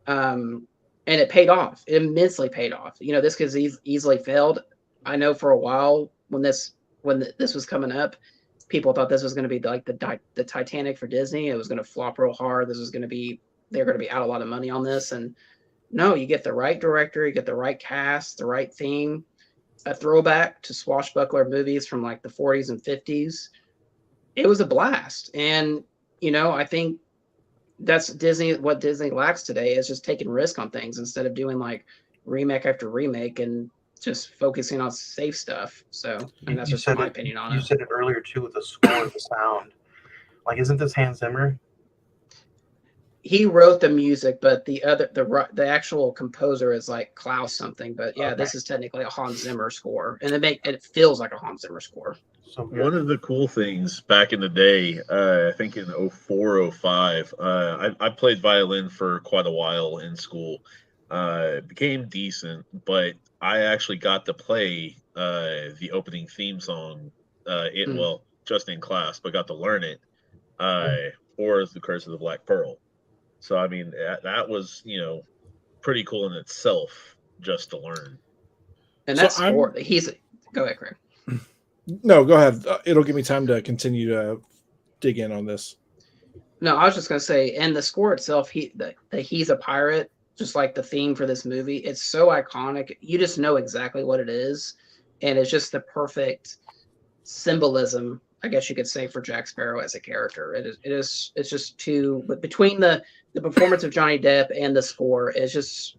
and it paid off. It immensely paid off. This could easily failed. I know for a while when this was coming up, people thought this was going to be like the Titanic for Disney. It was going to flop real hard. They're going to be out a lot of money on this. And no, you get the right director, you get the right cast, the right theme, a throwback to swashbuckler movies from like the 40s and 50s. It was a blast. And, I think that's what Disney lacks today is just taking risk on things instead of doing like remake after remake and just focusing on safe stuff. So, and that's just my opinion on it. You said it earlier too with the score and the sound. Like, isn't this Hans Zimmer? He wrote the music, but the actual composer is like Klaus something. But yeah, This is technically a Hans Zimmer score, and it feels like a Hans Zimmer score. So one of the cool things back in the day, I think in 04, 05, I played violin for quite a while in school. Became decent, but I actually got to play the opening theme song just in class, but got to learn it for The Curse of the Black Pearl. So I mean that was pretty cool in itself just to learn. And that's go ahead, Craig. No, go ahead. It'll give me time to continue to dig in on this. No, I was just gonna say, and the score itself, he's a pirate, just like the theme for this movie. It's so iconic. You just know exactly what it is, and it's just the perfect symbolism, I guess you could say, for Jack Sparrow as a character. It's just but between the performance of Johnny Depp and the score, it's just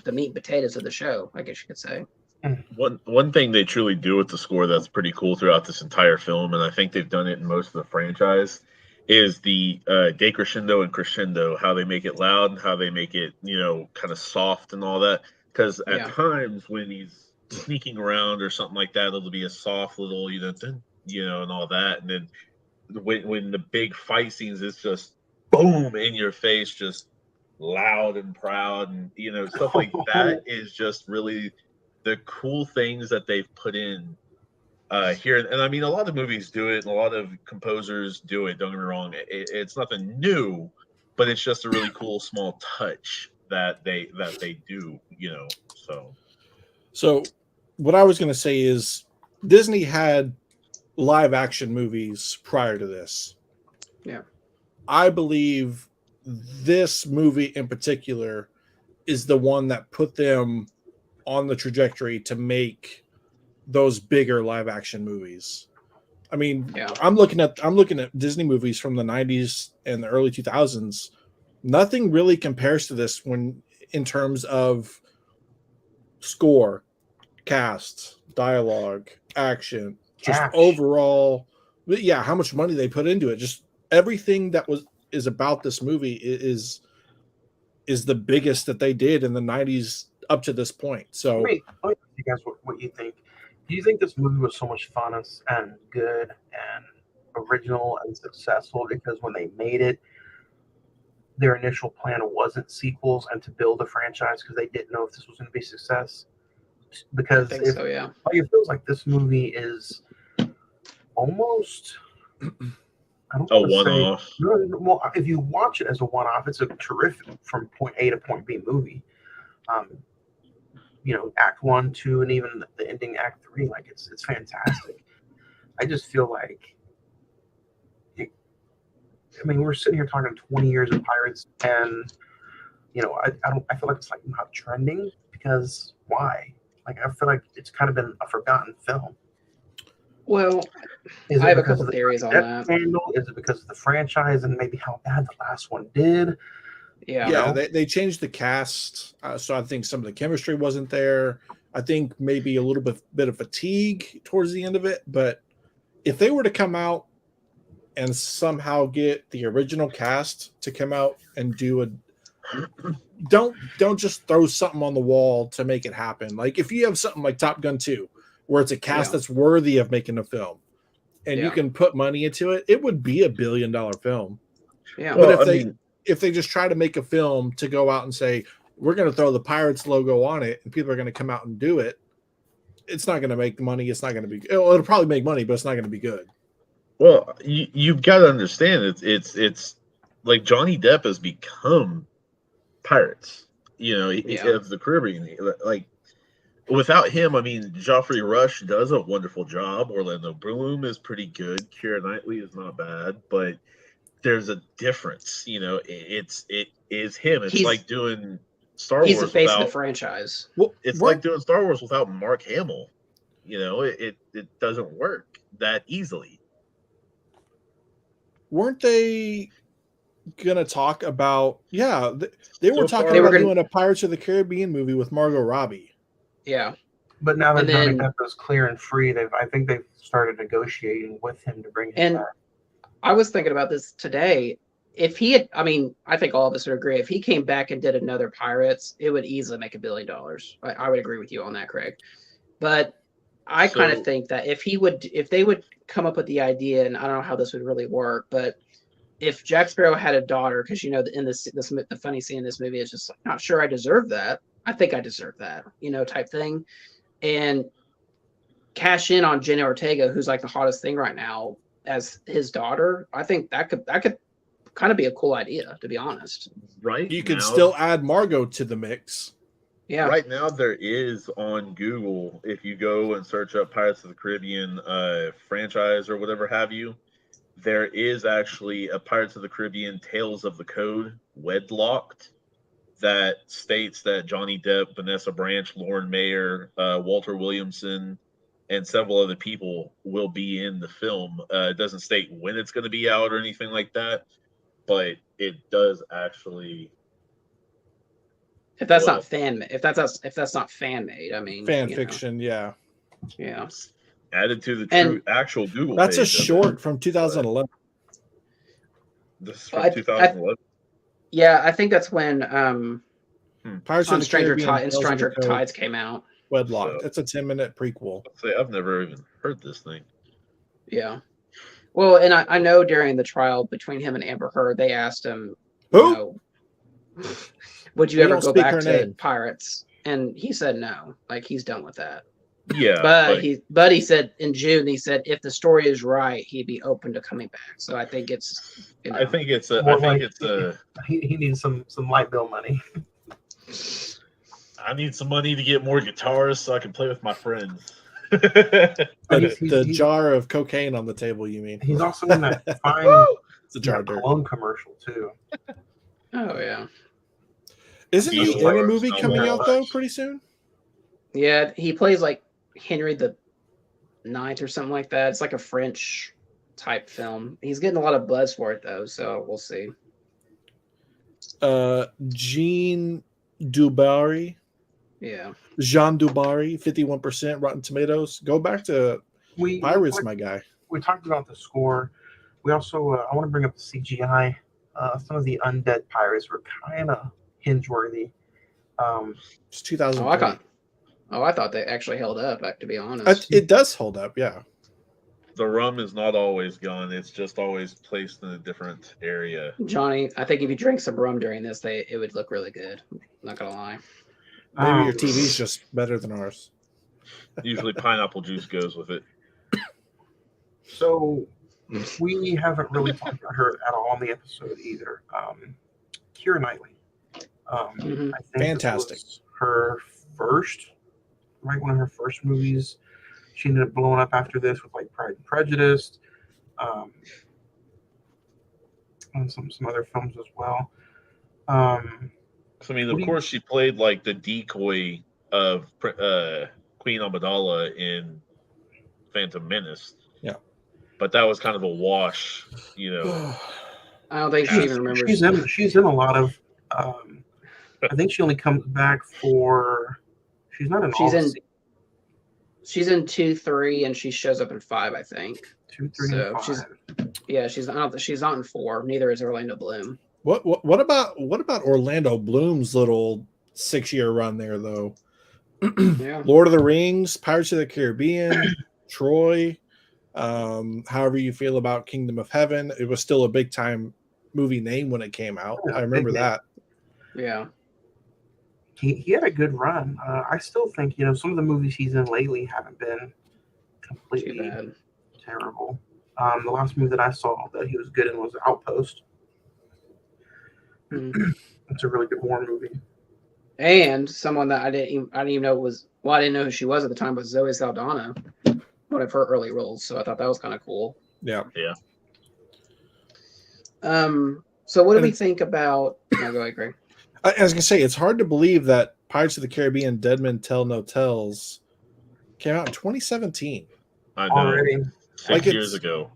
the meat and potatoes of the show, I guess you could say. One thing they truly do with the score that's pretty cool throughout this entire film, and I think they've done it in most of the franchise, is the decrescendo and crescendo, how they make it loud and how they make it, kind of soft and all that. Because at times when he's sneaking around or something like that, it'll be a soft little, and all that. And then when the big fight scenes, it's just boom in your face, just loud and proud, and stuff like that is just really the cool things that they've put in here. And I mean, a lot of movies do it, and a lot of composers do it. Don't get me wrong; it's nothing new, but it's just a really cool small touch that they do. So, what I was going to say is Disney had live action movies prior to this. Yeah, I believe this movie in particular is the one that put them on the trajectory to make those bigger live action movies. I mean, I'm looking at Disney movies from the 90s and the early 2000s. Nothing really compares to this in terms of score, cast, dialogue, action, just overall, how much money they put into it. Just everything that is about this movie is the biggest that they did in the 90s up to this point. So let me ask you guys what you think. Do you think this movie was so much fun and good and original and successful because when they made it, their initial plan wasn't sequels and to build a franchise because they didn't know if this was going to be a success? Because I think so, yeah. It feels like this movie is almost, I don't A want to say one-off. well, if you watch it as a one-off, it's a terrific from point A to point B movie. Act 1, 2, and even the ending Act 3, like it's fantastic. I just feel like, we're sitting here talking 20 years of Pirates, and I feel like it's like not trending because why? Like I feel like it's kind of been a forgotten film. Well, I have a couple theories on that. Scandal? Is it because of the franchise and maybe how bad the last one did? Yeah, they changed the cast, so I think some of the chemistry wasn't there. I think maybe a little bit of fatigue towards the end of it. But if they were to come out and somehow get the original cast to come out and do don't just throw something on the wall to make it happen. Like if you have something like Top Gun 2, where it's a cast that's worthy of making a film, and you can put money into it, it would be $1 billion film. Yeah, but if they just try to make a film to go out and say we're going to throw the Pirates logo on it and people are going to come out and do it, it's not going to make money. It's not going to be. It'll probably make money, but it's not going to be good. Well, you've got to understand it's like Johnny Depp has become Pirates, of the Caribbean. Like without him, Joffrey Rush does a wonderful job. Orlando Bloom is pretty good. Keira Knightley is not bad, but there's a difference. It is him. It's like doing Star Wars. He's the face of the franchise. Well, it's like doing Star Wars without Mark Hamill. It doesn't work that easily. Weren't they gonna talk about? Yeah, they were talking about doing a Pirates of the Caribbean movie with Margot Robbie. Yeah, but now that Johnny Depp is clear and free, I think they've started negotiating with him to bring him back. I was thinking about this today. If he had, I think all of us would agree. If he came back and did another Pirates, it would easily make $1 billion. I would agree with you on that, Craig. But I kind of think that if they would come up with the idea, and I don't know how this would really work, but if Jack Sparrow had a daughter, because in the funny scene in this movie is just not sure I deserve that. I think I deserve that, type thing, and cash in on Jenna Ortega, who's like the hottest thing right now, as his daughter. I think that could kind of be a cool idea, to be honest. Right. You could still add Margot to the mix. Yeah. Right now there is on Google, if you go and search up Pirates of the Caribbean franchise or whatever have you, there is actually a Pirates of the Caribbean Tales of the Code Wedlocked that states that Johnny Depp, Vanessa Branch, Lauren Mayer, Walter Williamson, and several other people will be in the film. It doesn't state when it's going to be out or anything like that, but it does actually. If that's not fan made, if that's not fan made, fan fiction, yeah. Added to the actual Google. That's a short from 2011. This is from 2011. Yeah, I think that's when Pirates of the Stranger Caribbean Tides and Stranger Tides came out. Wedlock. That's a 10-minute prequel. I've never even heard this thing. Yeah. Well, and I know during the trial between him and Amber Heard, they asked him, would you ever go back to Pirates? And he said no. Like he's done with that. Yeah. But he said in June, he said if the story is right, he'd be open to coming back. So I think it's he needs some light bill money. I need some money to get more guitars so I can play with my friends. the jar of cocaine on the table, you mean? He's also in that fine it's a jar of dirt. cologne commercial too. Oh yeah. Isn't he in a movie coming out though pretty soon? Yeah, he plays like Henry the Ninth or something like that. It's like a French type film. He's getting a lot of buzz for it though, so we'll see. Jean Dubarry. Yeah. Jean Dubarry, 51% Rotten Tomatoes. Go back to Pirates, my guy. We talked about the score. We also, I want to bring up the CGI. Some of the undead pirates were kind of hinge-worthy. It's 2000. I thought they actually held up, to be honest. It does hold up, yeah. The rum is not always gone. It's just always placed in a different area. Johnny, I think if you drink some rum during this, it would look really good. I'm not going to lie. Maybe your TV's just better than ours. Usually pineapple juice goes with it. So We haven't really talked about her at all on the episode either. Keira Knightley. I think Fantastic. This was her first, right? One of her first movies. She ended up blowing up after this with like Pride and Prejudice, and some other films as well. I mean, of course, she played like the decoy of Queen Amidala in Phantom Menace. Yeah, but that was kind of a wash, you know. I don't think she even remembers. She's in a lot of. I think she only comes back for. She's not in. She's in 2, 3, and she shows up in 5, I think. 2, 3, and 5. She's not in 4. Neither is Orlando Bloom. What about Orlando Bloom's little 6-year run there though? Yeah. Lord of the Rings, Pirates of the Caribbean, Troy. However you feel about Kingdom of Heaven, it was still a big time movie name when it came out. I remember that. Yeah. He had a good run. I still think, some of the movies he's in lately haven't been completely terrible. The last movie that I saw that he was good in was Outpost. It's a really good war movie. And someone that I didn't even know was, I didn't know who she was at the time, but Zoe Saldana, one of her early roles. So I thought that was kind of cool. Yeah. Yeah. So what do we think about? No, go ahead, Greg. I was gonna say it's hard to believe that Pirates of the Caribbean: Dead Men Tell No Tales came out in 2017. I know. Already. 6 years ago.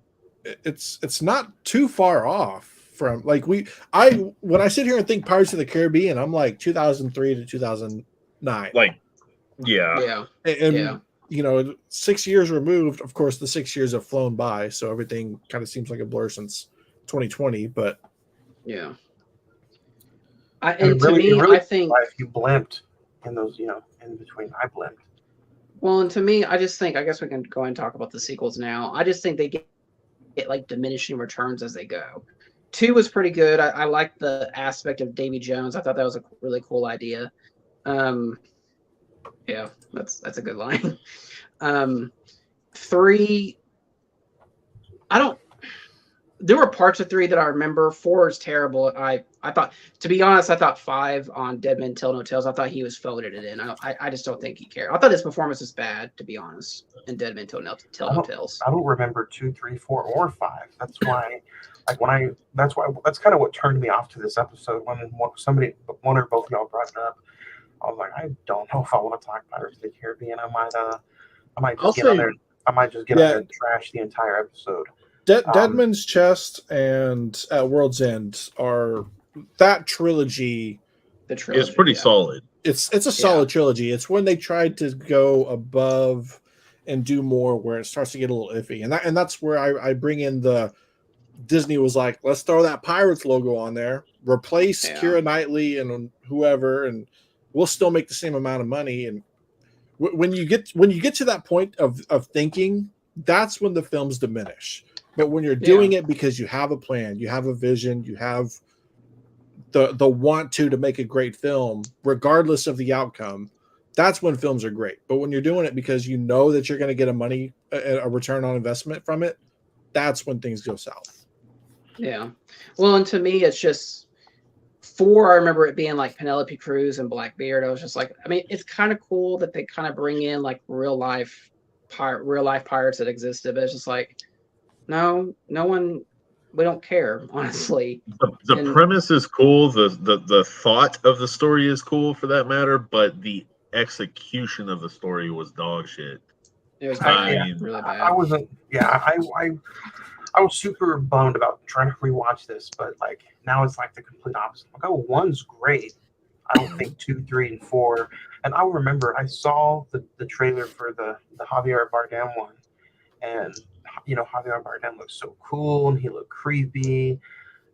It's not too far off from when I sit here and think Pirates of the Caribbean, I'm like 2003 to 2009. Yeah. And 6 years removed. Of course, the 6 years have flown by, so everything kind of seems like a blur since 2020. But yeah. I think if you blimped in those, in between, I blimped. Well, and to me, I guess we can go and talk about the sequels now. I just think they get like diminishing returns as they go. 2 was pretty good. I like the aspect of Davy Jones. I thought that was a really cool idea. Yeah, that's a good line. 3, there were parts of 3 that I remember. 4 is terrible. I thought, to be honest, I thought 5 on Dead Men Tell No Tales, I thought he was phoning it in. I just don't think he cared. I thought his performance was bad, to be honest, in Dead Men Tell No Tales. I don't remember 2, 3, 4, or 5. That's why, that's kind of what turned me off to this episode. When one or both of y'all brought it up, I was like, I don't know if I want to talk Pirates of the Caribbean. I might just get on there and trash the entire episode. Deadman's Chest and At World's End are that trilogy. It's pretty solid. It's a solid trilogy. It's when they tried to go above and do more where it starts to get a little iffy, and that's where I bring in the Disney was like, let's throw that Pirates logo on there, replace Keira Knightley and whoever, and we'll still make the same amount of money. And when you get to that point of thinking, that's when the films diminish. But when you're doing it because you have a plan, you have a vision, you have the want to make a great film, regardless of the outcome, that's when films are great. But when you're doing it because you know that you're going to get a return on investment from it, that's when things go south. Yeah. Well, and to me, it's just 4. I remember it being like Penelope Cruz and Blackbeard. I was just like, it's kind of cool that they kind of bring in like real life pirates that existed, but it's just like, no one, we don't care, honestly. The premise is cool. The thought of the story is cool for that matter, but the execution of the story was dog shit. It was really bad. I was super bummed about trying to rewatch this, but like now it's like the complete opposite. Like, 1's great. I don't think 2, 3, and 4. And I remember I saw the trailer for the Javier Bardem one, and Javier Bardem looked so cool and he looked creepy,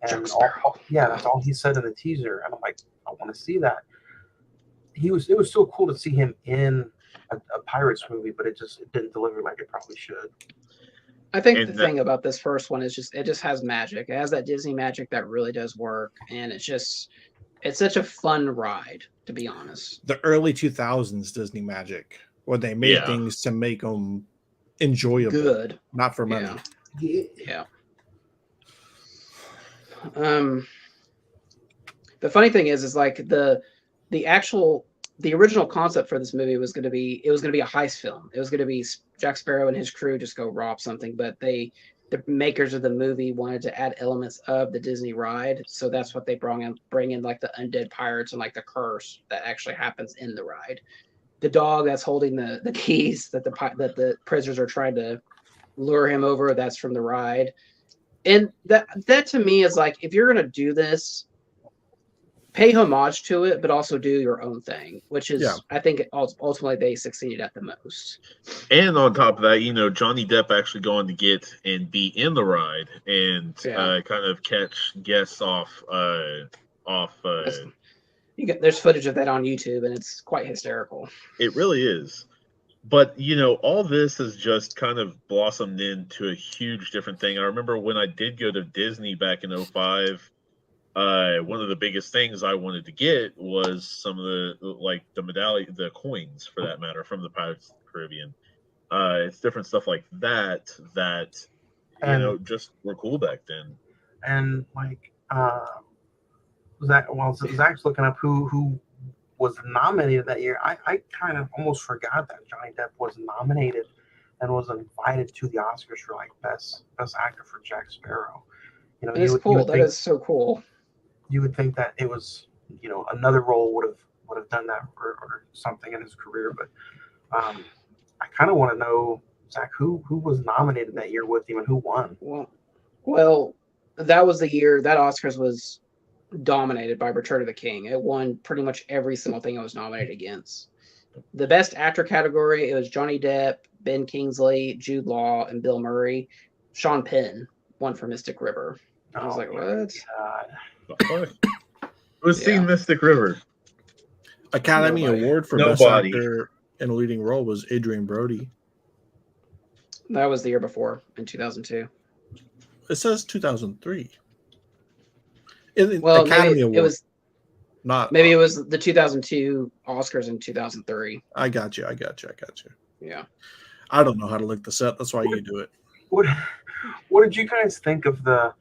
and that's all he said in the teaser. And I'm like, I want to see that. It was so cool to see him in a Pirates movie, but it didn't deliver like it probably should. I think the thing about this first one is it just has magic. It has that Disney magic that really does work, and it's such a fun ride, to be honest. The early 2000s Disney magic, when they made things to make them enjoyable, good, not for money. Yeah. The funny thing is like the original concept for this movie was going to be a heist film. It was going to be Jack Sparrow and his crew just go rob something, but the makers of the movie wanted to add elements of the Disney ride, so that's what they bring in like the undead pirates and like the curse that actually happens in the ride. The dog that's holding the keys that the prisoners are trying to lure him over, that's from the ride. And that to me is like, if you're gonna do this, pay homage to it, but also do your own thing, which is, I think, ultimately they succeeded at the most. And on top of that, Johnny Depp actually going to get and be in the ride and kind of catch guests off. There's footage of that on YouTube, and it's quite hysterical. It really is. But, all this has just kind of blossomed into a huge different thing. I remember when I did go to Disney back in 2005, one of the biggest things I wanted to get was some of the medallion, the coins for that matter, from the Pirates of the Caribbean. It's different stuff like that just were cool back then. And Zach's looking up who was nominated that year. I kind of almost forgot that Johnny Depp was nominated and was invited to the Oscars for best actor for Jack Sparrow. It's cool. That is so cool. You would think that it was, another role would have done that or something in his career, but I kind of want to know, Zach, who was nominated that year with him and who won? Well, that was the year that Oscars was dominated by Return of the King. It won pretty much every single thing it was nominated against. The best actor category, it was Johnny Depp, Ben Kingsley, Jude Law, and Bill Murray. Sean Penn won for Mystic River. I was like, what? Who's seen Mystic River? Academy Award for Best Actor in a Leading Role was Adrian Brody. That was the year before, in 2002. It says 2003. Well, Academy Award. It was not. Maybe it was the 2002 Oscars in 2003. I got you. Yeah. I don't know how to look this up. That's why you do it. What did you guys think of the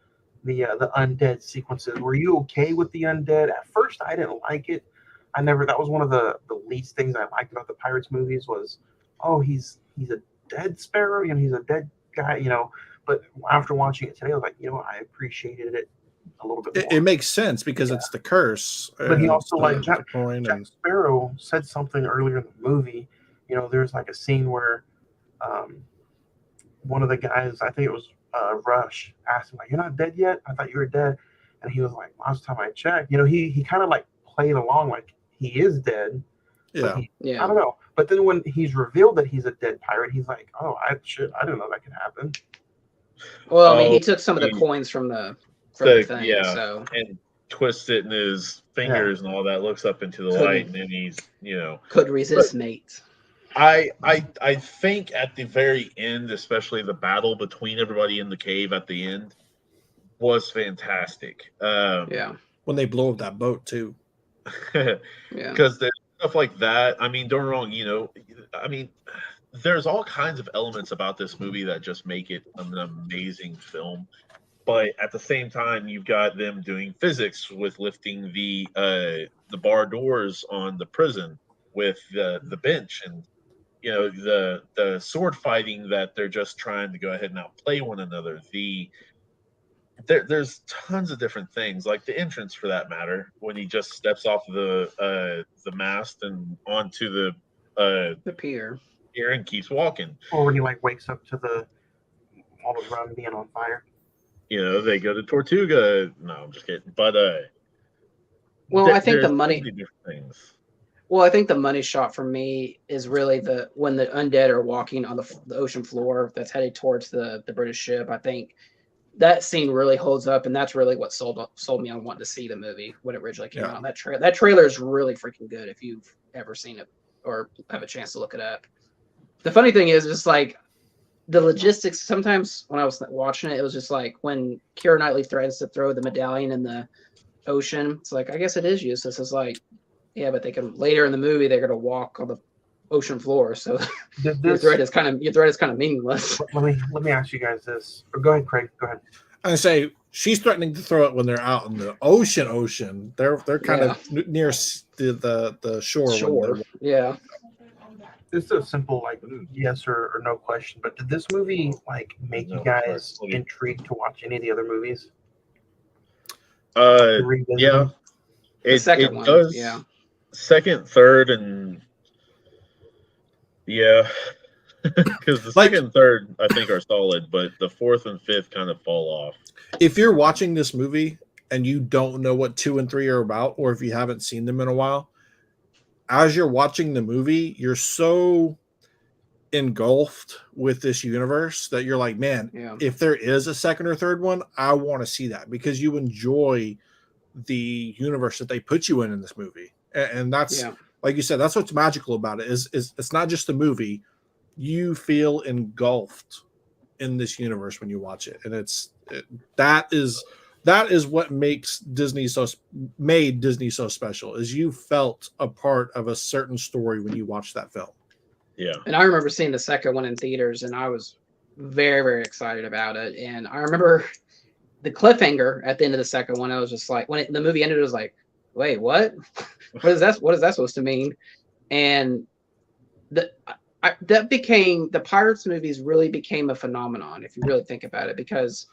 undead sequences? Were you okay with the undead? At first, I didn't like it. That was one of the least things I liked about the Pirates movies was, he's a dead Sparrow, he's a dead guy, but after watching it today, I was like, I appreciated it a little bit more. It makes sense because it's the curse. But he also, Jack Sparrow said something earlier in the movie, there's a scene where one of the guys, I think it was Rush, asked him, you're not dead yet? I thought you were dead. And he was like, last time I checked, he kind of played along like he is dead. Yeah. I don't know. But then when he's revealed that he's a dead pirate, he's like, I didn't know that could happen. Well, he took some of the coins from the thing. Yeah. So. And twists it in his fingers and all that, looks up into the light, and then he's, could resist mate. I think at the very end, especially the battle between everybody in the cave at the end, was fantastic. When they blow up that boat too. Because there's stuff like that. Don't get me wrong, there's all kinds of elements about this movie that just make it an amazing film. But at the same time, you've got them doing physics with lifting the bar doors on the prison with the bench, and the sword fighting that they're just trying to go ahead and outplay one another. There's tons of different things, like the entrance for that matter, when he just steps off the mast and onto the pier and keeps walking. Or when he wakes up to all the ground being on fire. They go to Tortuga. No, I'm just kidding. But I think the money. Things. Well, I think the money shot for me is really when the undead are walking on the ocean floor that's headed towards the British ship. I think that scene really holds up, and that's really what sold me on wanting to see the movie when it originally came out. That trailer is really freaking good if you've ever seen it or have a chance to look it up. The funny thing is, just the logistics. Sometimes when I was watching it, it was just when Keira Knightley threatens to throw the medallion in the ocean. It's I guess it is useless. It's but they can later in the movie they're gonna walk on the ocean floor. So your threat is kind of meaningless. Let me ask you guys this. Or go ahead, Craig. Go ahead. I say she's threatening to throw it when they're out in the ocean. They're kind of near the shore. Sure. Yeah. This is a simple like yes or no question, but did this movie like make you guys intrigued to watch any of the other movies? Yeah. The second one, does. yeah. Second, third, and yeah. Because the second and third, I think, are solid, but the fourth and fifth kind of fall off. If you're watching this movie and you don't know what 2 and 3 are about, or if you haven't seen them in a while, as you're watching the movie, you're so engulfed with this universe that you're like, man, if there is a second or third one, I want to see that, because you enjoy the universe that they put you in this movie. And that's, like you said, that's what's magical about it is it's not just a movie. You feel engulfed in this universe when you watch it. And that is what made Disney so special, is you felt a part of a certain story when you watched that film. Yeah. And I remember seeing the second one in theaters, and I was very, very excited about it. And I remember the cliffhanger at the end of the second one. I was just like, when the movie ended, it was like, wait, what? What is that supposed to mean? And that became, the Pirates movies really became a phenomenon, if you really think about it, because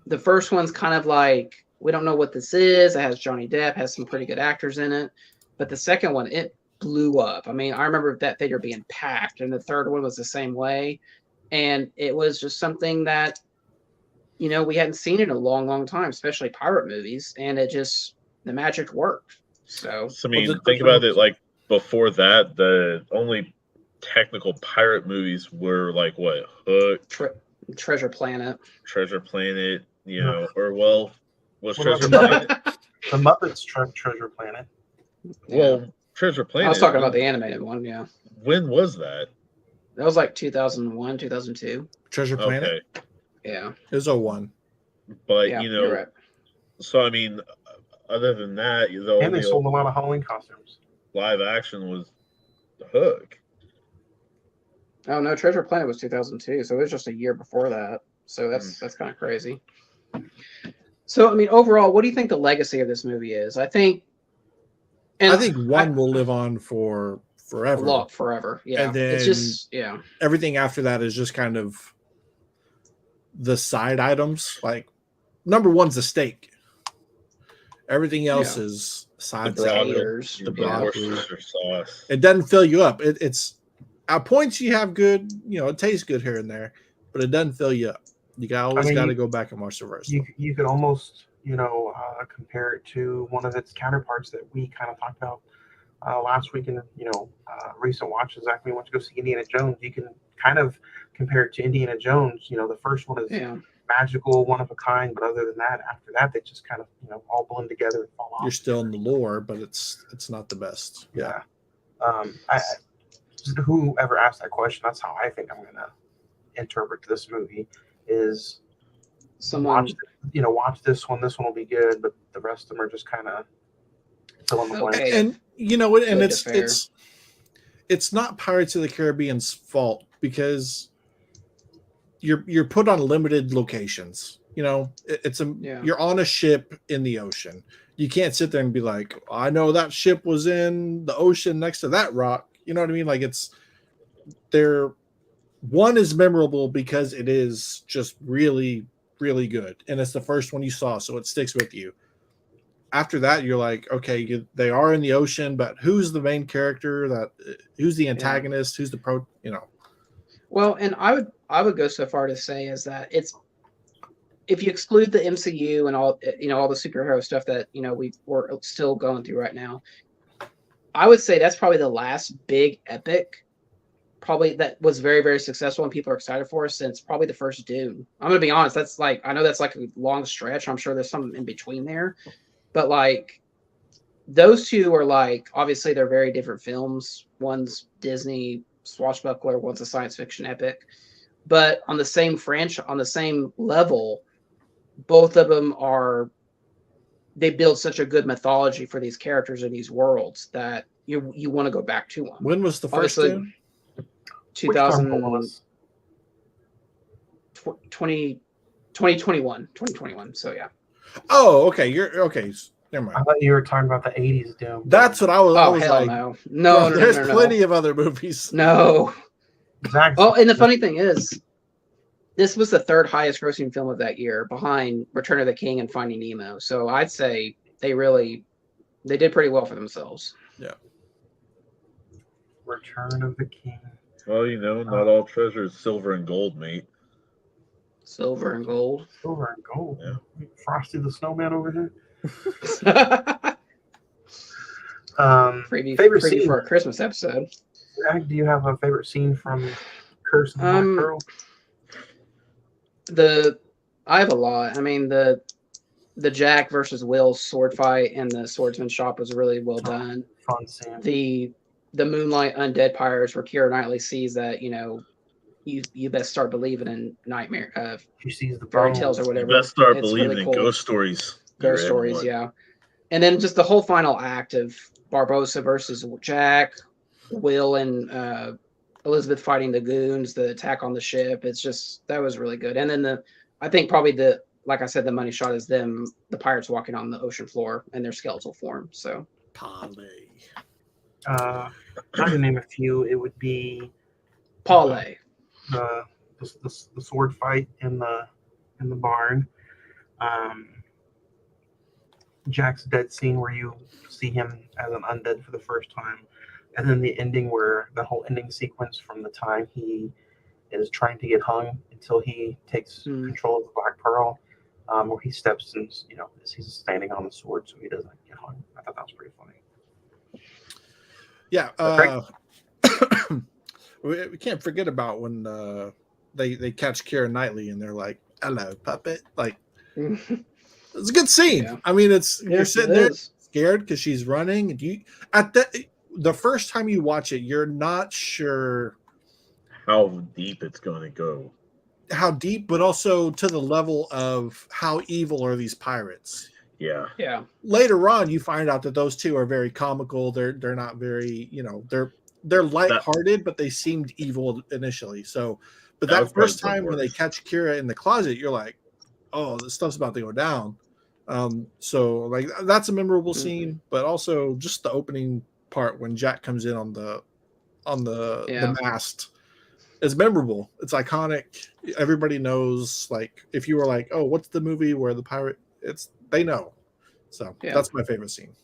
the first one's kind of like, we don't know what this is. It has Johnny Depp, has some pretty good actors in it. But the second one, it blew up. I mean, I remember that theater being packed, and the third one was the same way. And it was just something that, we hadn't seen in a long, long time, especially pirate movies. And the magic worked. So I mean, think about it, like before that, the only technical pirate movies were like what? Hook, Treasure Planet, was Treasure Planet? The Muppets Treasure Planet. Well, Treasure Planet. I was talking about the animated one, yeah. When was that? That was like 2001, 2002. Treasure Planet? Okay. Yeah. It was 01. But, you're right. So, I mean, other than that, and they sold a lot of Halloween costumes. Live action was Hook. Oh, no, Treasure Planet was 2002, so it was just a year before that. So that's kind of crazy. So, I mean, overall, what do you think the legacy of this movie is? I think one will live on for forever. Forever, yeah. And then it's just, everything after that is just kind of the side items. Like, number one's the steak. Everything else is side potatoes, the sauce. It doesn't fill you up. It's at points you have good, it tastes good here and there, but it doesn't fill you up. You got to go back and watch the rest. You could almost, compare it to one of its counterparts that we kind of talked about last week in, recent watches. Zach, we went to go see Indiana Jones. You can kind of compare it to Indiana Jones. The first one is magical, one of a kind, but other than that, after that, they just kind of, all blend together and fall off. You're still in the lore, but it's not the best. Yeah. Whoever asked that question, that's how I think I'm going to interpret this movie is watch this one. This one will be good, but the rest of them are just kind of fill in the blanks. And it's not Pirates of the Caribbean's fault, because you're put on limited locations. You're on a ship in the ocean. You can't sit there and be like, I know that ship was in the ocean next to that rock. You know what I mean? Like, one is memorable because it is just really, really good. And it's the first one you saw, so it sticks with you. After that, you're like, okay, they are in the ocean, but who's the main character? Who's the antagonist? Who's the Well, and I would go so far to say is that if you exclude the MCU and all all the superhero stuff that we're still going through right now, I would say that's probably the last big epic, probably that was very, very successful and people are excited for since probably the first Dune. I'm gonna be honest, I know that's like a long stretch. I'm sure there's something in between there, but like those two are like, obviously they're very different films. One's Disney swashbuckler, one's a science fiction epic, but on the same franchise, on the same level, both of them they build such a good mythology for these characters in these worlds that you want to go back to them. When was the first one? 2020. 2021. So yeah. Oh, okay. You're okay. Never mind. I thought you were talking about the 80s Doom. That's what I was. I Oh was hell like, no. No, there's no. plenty of other movies. No. Exactly. Oh, and the funny thing is, this was the third highest grossing film of that year, behind Return of the King and Finding Nemo. So I'd say they did pretty well for themselves. Yeah. Return of the King. Well, not all treasure is silver and gold, mate. Silver and gold. Silver and gold. Yeah. Frosty the Snowman over here. Preview scene for our Christmas episode. Zach, do you have a favorite scene from Curse of the Black Pearl? I have a lot. I mean, the Jack versus Will sword fight in the swordsman shop was really well done. Fun scene. The Moonlight Undead Pirates, where Keira Knightley sees that, you best start believing in nightmare she sees the fairy tales or whatever. You best start It's believing really in cool. ghost stories. Ghost stories, yeah. And then just the whole final act of Barbossa versus Jack, Will and Elizabeth fighting the goons, the attack on the ship. That was really good. And then I think probably like I said, the money shot is the pirates walking on the ocean floor in their skeletal form. So Parlay. I can name a few. It would be Parlay. The sword fight in the barn. Jack's dead scene where you see him as an undead for the first time, and then the ending where the whole ending sequence from the time he is trying to get hung until he takes control of the Black Pearl, where he steps and he's standing on the sword so he doesn't get hung. I thought that was pretty funny. Yeah, we can't forget about when they catch Keira Knightley and they're like, "Hello, puppet!" Like, it's a good scene. Yeah. I mean, you're sitting there scared because she's running, and the first time you watch it, you're not sure how deep it's going to go. How deep, but also to the level of how evil are these pirates. Yeah. Yeah. Later on, you find out that those two are very comical. They're not very, they're lighthearted, but they seemed evil initially. So, but that first time when they catch Keira in the closet, you're like, oh, this stuff's about to go down. So like that's a memorable scene, but also just the opening part when Jack comes in on the mast is memorable. It's iconic. Everybody knows. Like if you were like, oh, what's the movie where the pirate? They know. So that's my favorite scene.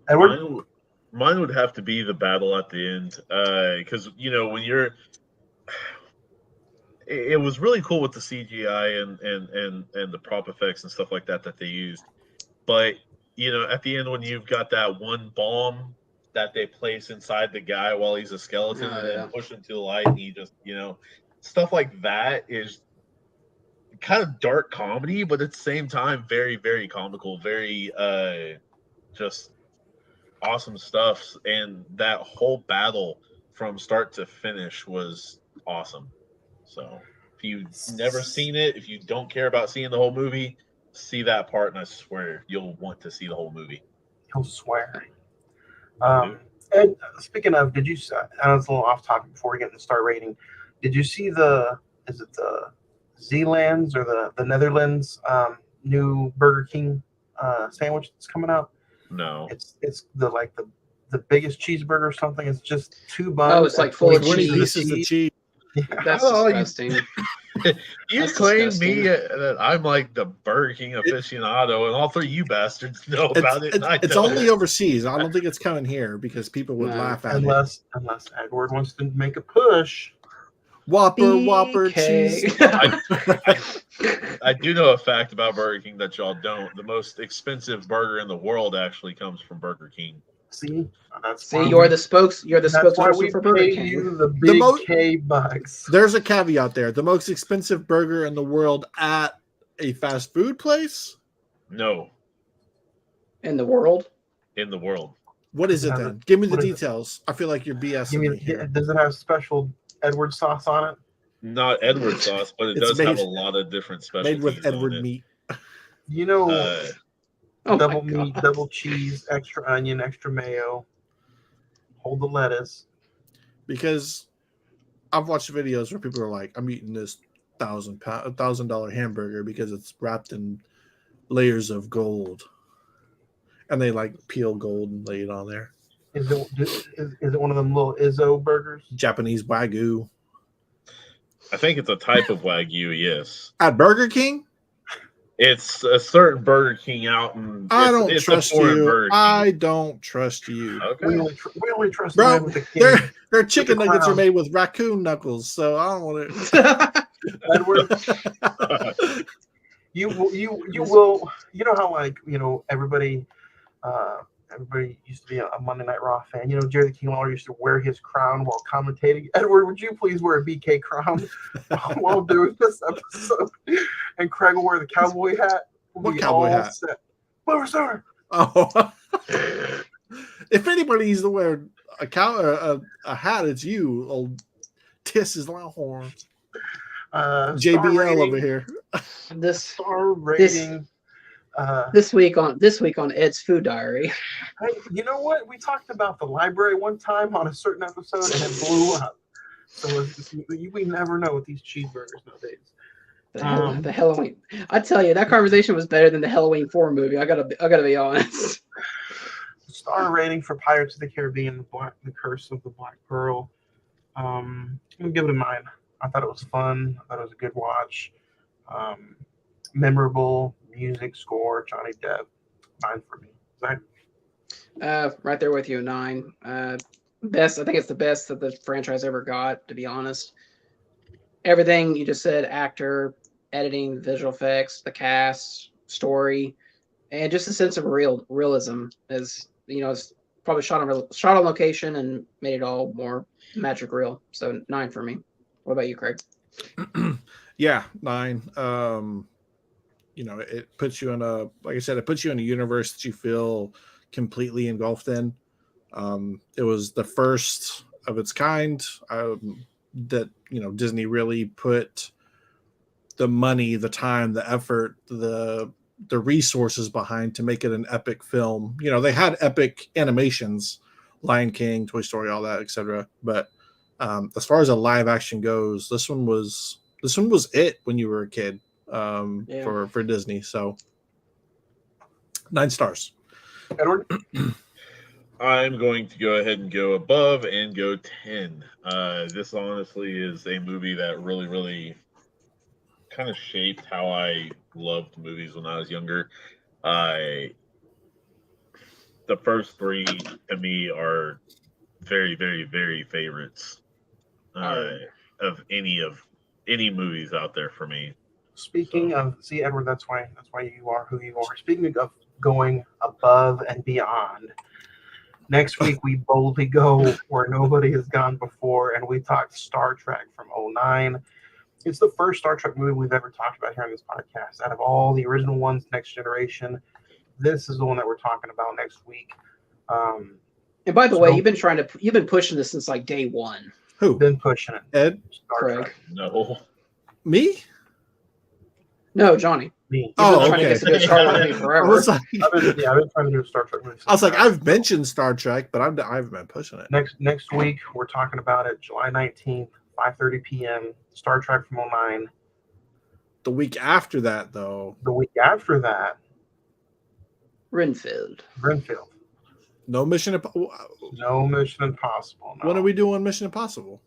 Edward? Mine would have to be the battle at the end, because when you're, it was really cool with the CGI and the prop effects and stuff like that they used, but at the end when you've got that one bomb that they place inside the guy while he's a skeleton and then push him to the light, and he just stuff like that is kind of dark comedy, but at the same time very, very comical, very just awesome stuff. And that whole battle from start to finish was awesome. So if you've never seen it, if you don't care about seeing the whole movie, see that part, and I swear you'll want to see the whole movie. You'll swear. Ed, speaking of, did you? I know it's a little off topic before we get into the star rating. Did you see the Zealands or the Netherlands new Burger King sandwich that's coming out? No. It's the biggest cheeseburger or something. It's just 2 buns. Oh, it's like full of pieces of cheese. Yeah. That's disgusting. You claim me that I'm like the Burger King aficionado, and all 3 of you bastards know about it. It's only overseas. I don't think it's coming here because people would laugh at it. Unless Edward wants to make a push. Whopper cheese. I do know a fact about Burger King that y'all don't. The most expensive burger in the world actually comes from Burger King. See, you're the spokesperson for Burger King. You the big K bucks. There's a caveat there. The most expensive burger in the world at a fast food place? No. In the world? In the world. What is it then? Give me the details. I feel like you're BSing me here. Does it have special Edward sauce on it? Not Edward sauce, but it does have a lot of different specialties. Made with Edward meat. Double meat, double cheese, extra onion, extra mayo. Hold the lettuce. Because I've watched videos where people are like, I'm eating this $1,000 hamburger because it's wrapped in layers of gold, and they like peel gold and lay it on there. Is it one of them little Izzo burgers? Japanese Wagyu. I think it's a type of Wagyu, yes. At Burger King? It's a certain Burger King out in. I don't trust you. I King. Don't trust you. Okay. We only trust Bro, the man with the king. their chicken nuggets are made with raccoon knuckles, so I don't want to. Edward, you will. You know how everybody used to be a Monday Night Raw fan. You know, Jerry the King Lawler used to wear his crown while commentating. Edward, would you please wear a BK crown while doing this episode? And Craig will wear the cowboy hat. What cowboy hat? Lower Stoner. Oh. If anybody needs to wear a hat, it's you, old Tiss his Longhorn. JBL over here. This star rating. This week on Ed's Food Diary. Hey, you know what? We talked about the library one time on a certain episode, and it blew up. So we never know with these cheeseburgers nowadays. The Halloween. I tell you, that conversation was better than the Halloween 4 movie. I gotta be honest. Star rating for Pirates of the Caribbean: The Curse of the Black Pearl. I'm gonna give it a 9. I thought it was fun. I thought it was a good watch. Memorable. Music, score, Johnny Depp, 9 for me. Zach? Right there with you, 9. Best. I think it's the best that the franchise ever got, to be honest. Everything you just said: actor, editing, visual effects, the cast, story, and just a sense of realism. Is it's probably shot on location and made it all more magic real. So 9 for me. What about you, Craig? Yeah, 9. It puts you in it puts you in a universe that you feel completely engulfed in. It was the first of its kind that, Disney really put the money, the time, the effort, the resources behind to make it an epic film. They had epic animations, Lion King, Toy Story, all that, etc. But as far as a live action goes, this one was it when you were a kid. For Disney. So 9 stars. Edward? I'm going to go ahead and go above and go 10. This honestly is a movie that really, really kind of shaped how I loved movies when I was younger. The first 3 to me are very, very, very favorites of any movies out there for me. Speaking of, Edward, that's why you are who you are. Speaking of going above and beyond, next week we boldly go where nobody has gone before, and we talked Star Trek from 2009. It's the first Star Trek movie we've ever talked about here on this podcast. Out of all the original ones, Next Generation, this is the one that we're talking about next week. And by the way, you've been pushing this since like day one. Who? Been pushing it. Ed? Star Trek. No. Me? No, Johnny. Me. Oh, okay. To do Star Trek forever. I've been trying to do a Star Trek movie. I was like, I've mentioned Star Trek, but I've been pushing it. Next week, we're talking about it, July 19th, 5:30 p.m., Star Trek from 2009. The week after that, though. The week after that, Renfield. No Mission Impossible. No. When are we doing Mission Impossible?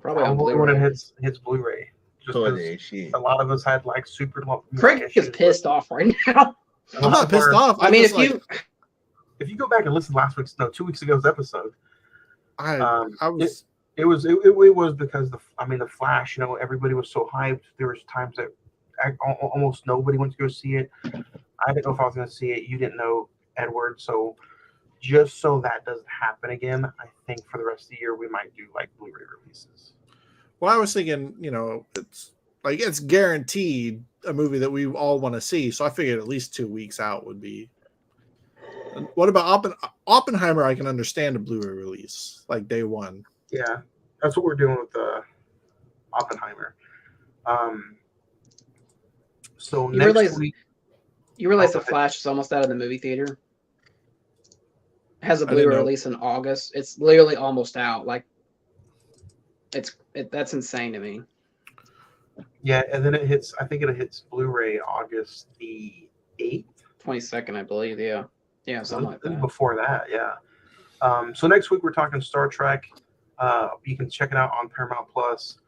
Probably on when it Blu-ray. hits Blu-ray. Just a lot of us had like super long. Craig is pissed off right now. I'm not pissed off. I mean, if you go back and listen to 2 weeks ago's episode, it was because the Flash. Everybody was so hyped. There was times that almost nobody went to go see it. I didn't know if I was going to see it. You didn't know, Edward. So just so that doesn't happen again, I think for the rest of the year we might do like Blu-ray releases. Well, I was thinking, it's guaranteed a movie that we all want to see. So I figured at least 2 weeks out would be. What about Oppenheimer? I can understand a Blu-ray release like day one. Yeah, that's what we're doing with Oppenheimer. So next week, you realize the Flash is almost out of the movie theater. It has a Blu-ray release in August. It's literally almost out. Like, that's insane to me. Yeah, and then it hits. I think it hits Blu-ray August the 8th. 22nd, I believe. Yeah, something like that. Before that, yeah. So next week we're talking Star Trek. You can check it out on Paramount Plus.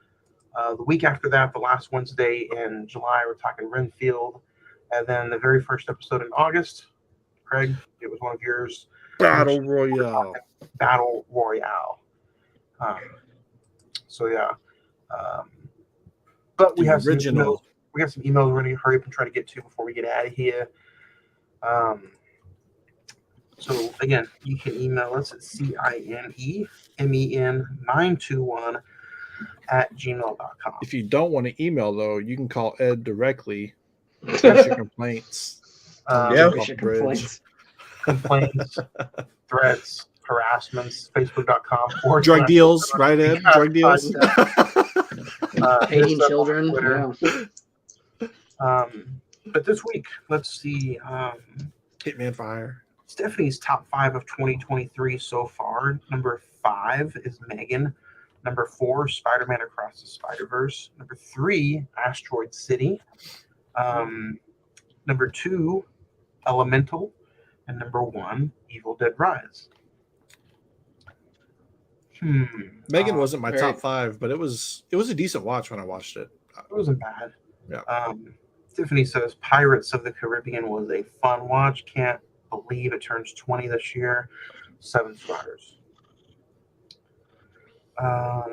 The week after that, the last Wednesday in July, we're talking Renfield, and then the very first episode in August. Craig, it was one of yours. Battle Royale. Battle Royale. So yeah. But we have original. some emails. We got some emails we're going to hurry up and try to get to before we get out of here. So again, you can email us at cinemen921@gmail.com. If you don't want to email though, you can call Ed directly. Express your complaints. Complaints, threats, harassments, Facebook.com or drug deals, right, Ed? Drug deals. Hating children. But this week, let's see. Hitman Fire. Stephanie's top 5 of 2023 so far. Number 5 is Megan. Number 4, Spider-Man Across the Spider-Verse. Number 3, Asteroid City. Number 2, Elemental. And number 1, Evil Dead Rise. Megan wasn't my top 5, but it was a decent watch when I watched it. It wasn't bad. Yeah. Tiffany says Pirates of the Caribbean was a fun watch. Can't believe it turns 20 this year. 7 stars.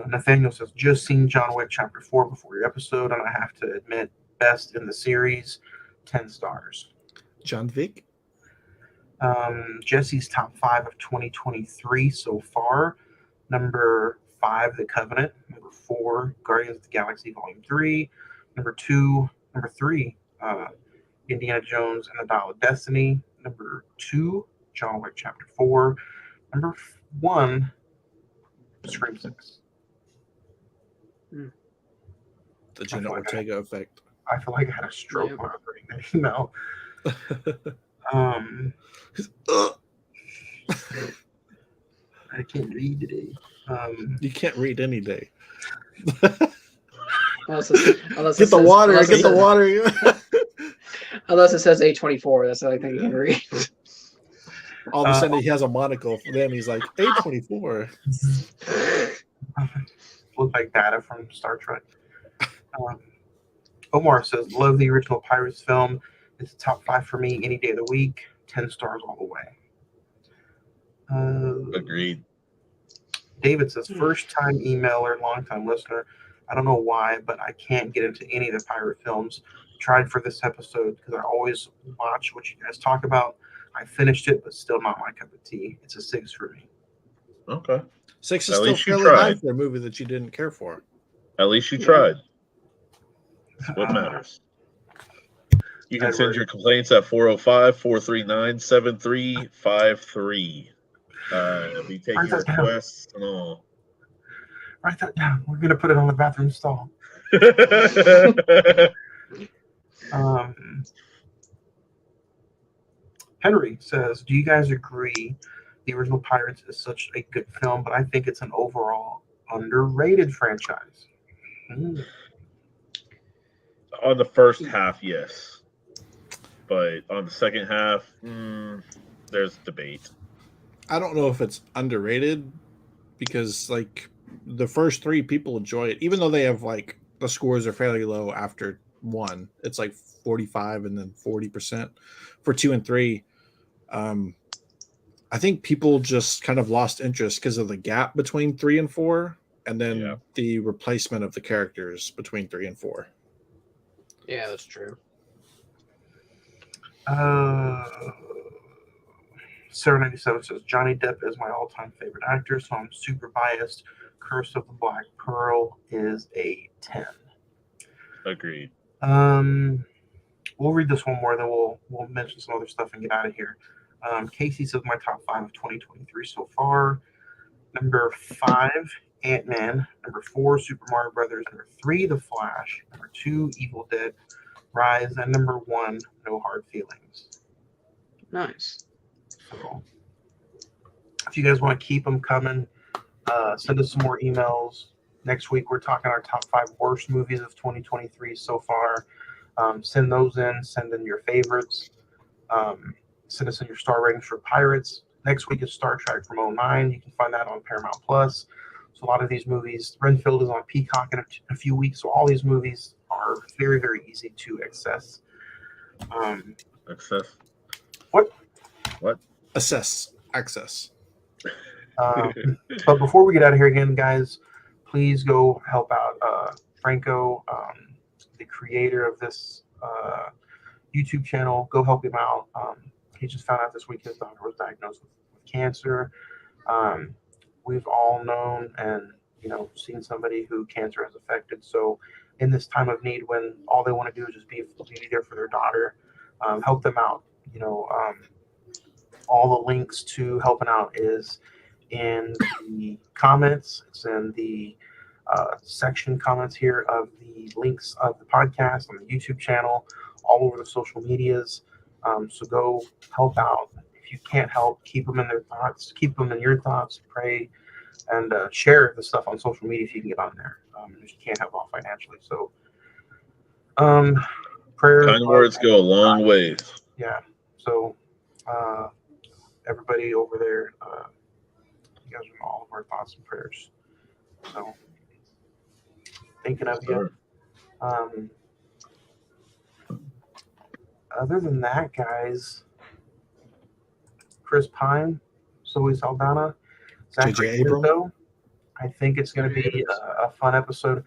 Nathaniel says just seen John Wick Chapter 4 before your episode, and I have to admit, best in the series. 10 stars. John Wick. Jesse's top 5 of 2023 so far. Number 5, The Covenant. Number 4, Guardians of the Galaxy Volume 3. Number 3, Indiana Jones and the Dial of Destiny. Number 2, John Wick Chapter 4. Number 1, Scream 6. The Jenna Ortega effect. I feel like I had a stroke when I was reading that email. I can't read today. You can't read any day. Unless get the water. Unless it says A24, that's the only thing you can read. All of a sudden, he has a monocle. Then he's like A24. Look like data from Star Trek. Omar says, "Love the original Pirates film. It's a top 5 for me any day of the week. 10 stars all the way." Agreed. David says, first time emailer, long time listener. I don't know why, but I can't get into any of the pirate films. Tried for this episode because I always watch what you guys talk about. I finished it, but still not my cup of tea. It's a 6 for me. Okay. 6 is still fairly high for a movie that you didn't care for. At least you tried. That's what matters. You can send your complaints at 405-439-7353. Be taking requests and all. Write that down. We're going to put it on the bathroom stall. Henry says, do you guys agree the original Pirates is such a good film, but I think it's an overall underrated franchise? On the first half, yes. But on the second half, there's debate. I don't know if it's underrated because, like, the first 3 people enjoy it, even though they have, like, the scores are fairly low after 1. It's like 45 and then 40% for 2 and 3. I think people just kind of lost interest because of the gap between 3 and 4, and then the replacement of the characters between 3 and 4. Yeah, that's true. Sarah 97 says Johnny Depp is my all-time favorite actor, so I'm super biased. Curse of the Black Pearl is a 10. Agreed. We'll read this one more, then we'll mention some other stuff and get out of here. Casey says my top 5 of 2023 so far. Number 5, Ant-Man. Number 4, Super Mario Brothers. Number 3, The Flash. Number 2, Evil Dead Rise. And number 1, No Hard Feelings. Nice. So, if you guys want to keep them coming, send us some more emails. Next week, we're talking our top 5 worst movies of 2023 so far. Send those in. Send in your favorites. Send us in your star ratings for Pirates. Next week is Star Trek from 09. You can find that on Paramount Plus. So a lot of these movies, Renfield is on Peacock in a few weeks. So all these movies are very, very easy to access. Access. What? Access. But before we get out of here again, guys, please go help out Franco, the creator of this YouTube channel. Go help him out. He just found out this week his daughter was diagnosed with cancer. We've all known and seen somebody who cancer has affected. So in this time of need, when all they want to do is just be there for their daughter, help them out. All the links to helping out is in the comments. It's in the section comments here of the links of the podcast on the YouTube channel, all over the social medias. So go help out. If you can't help, keep them in their thoughts. Keep them in your thoughts. Pray and share the stuff on social media if you can get on there. If you can't help out financially. So prayers. Kind words go a long ways. Yeah. So everybody over there, you guys are in all of our thoughts and prayers. So thinking of you. Other than that, guys, Chris Pine, Zoe Saldana, Zachary Quinto. I think it's going to be a fun episode.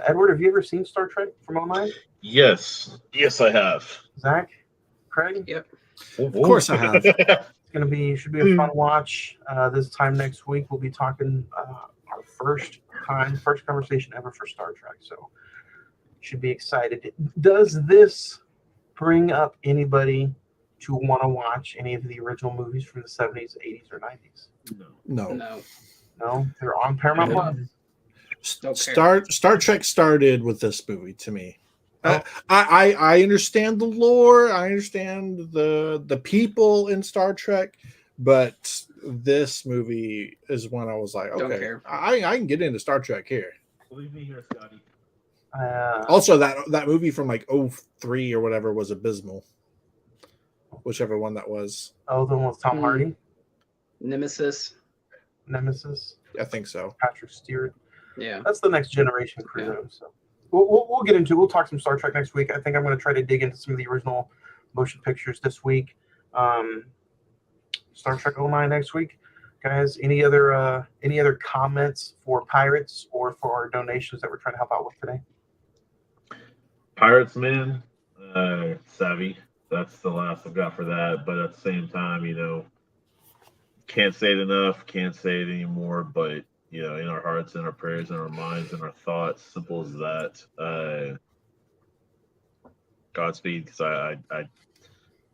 Edward, have you ever seen Star Trek from 09? Yes, I have. Zach, Craig? Yep. Of course I have. Should be a fun watch. This time next week, we'll be talking our first conversation ever for Star Trek. So should be excited. Does this bring up anybody to want to watch any of the original movies from the 70s, 80s, or 90s? No, they're on Paramount Plus. Star Trek started with this movie to me. I understand the lore. I understand the people in Star Trek, but this movie is when I was like, okay, I can get into Star Trek here. Believe me here, Scotty. Also, that movie from like 2003 or whatever was abysmal. Whichever one that was. Oh, the one with Tom Hardy? Nemesis. I think so. Patrick Stewart. Yeah. That's the next generation crew. Yeah. So we'll get into it. We'll talk some Star Trek next week. I think I'm going to try to dig into some of the original motion pictures this week. Star Trek 09 next week. Guys, any other comments for Pirates or for our donations that we're trying to help out with today? Pirates, man, savvy. That's the last I've got for that. But at the same time, can't say it enough, can't say it anymore. But in our hearts, in our prayers, in our minds, in our thoughts, simple as that. Godspeed, because I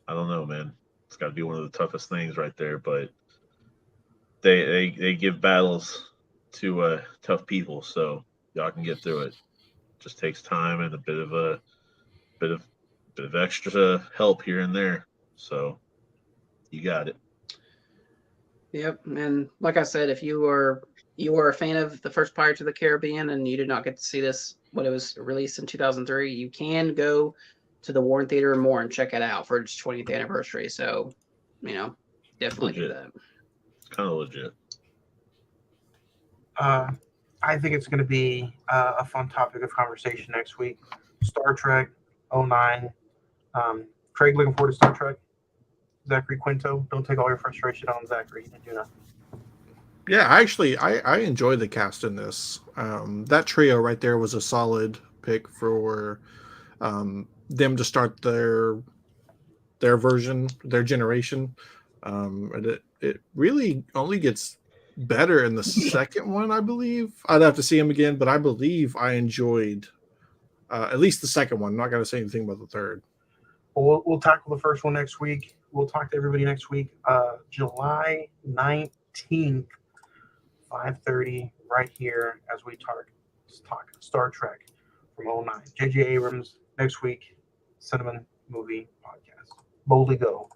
don't know, man. It's got to be one of the toughest things right there. But they give battles to tough people, so y'all can get through it. Just takes time and a bit of extra help here and there. So you got it. Yep, and like I said, if you are a fan of the first Pirates of the Caribbean and you did not get to see this when it was released in 2003, you can go to the Warren Theater and more and check it out for its 20th anniversary. So, definitely do that. It's kind of legit. I think it's going to be a fun topic of conversation next week. Star Trek 09. Craig, looking forward to Star Trek. Zachary Quinto, don't take all your frustration on Zachary. You didn't do nothing. Yeah, actually, I enjoy the cast in this. That trio right there was a solid pick for them to start their version, their generation. And it really only gets better in the second one, I believe. I'd have to see him again, but I believe I enjoyed at least the second one. I'm not going to say anything about the third. Well, we'll tackle the first one next week. We'll talk to everybody next week. July 19th, 5:30, right here as we talk Star Trek from 09. J.J. Abrams next week, Cine-Men movie podcast. Boldly go.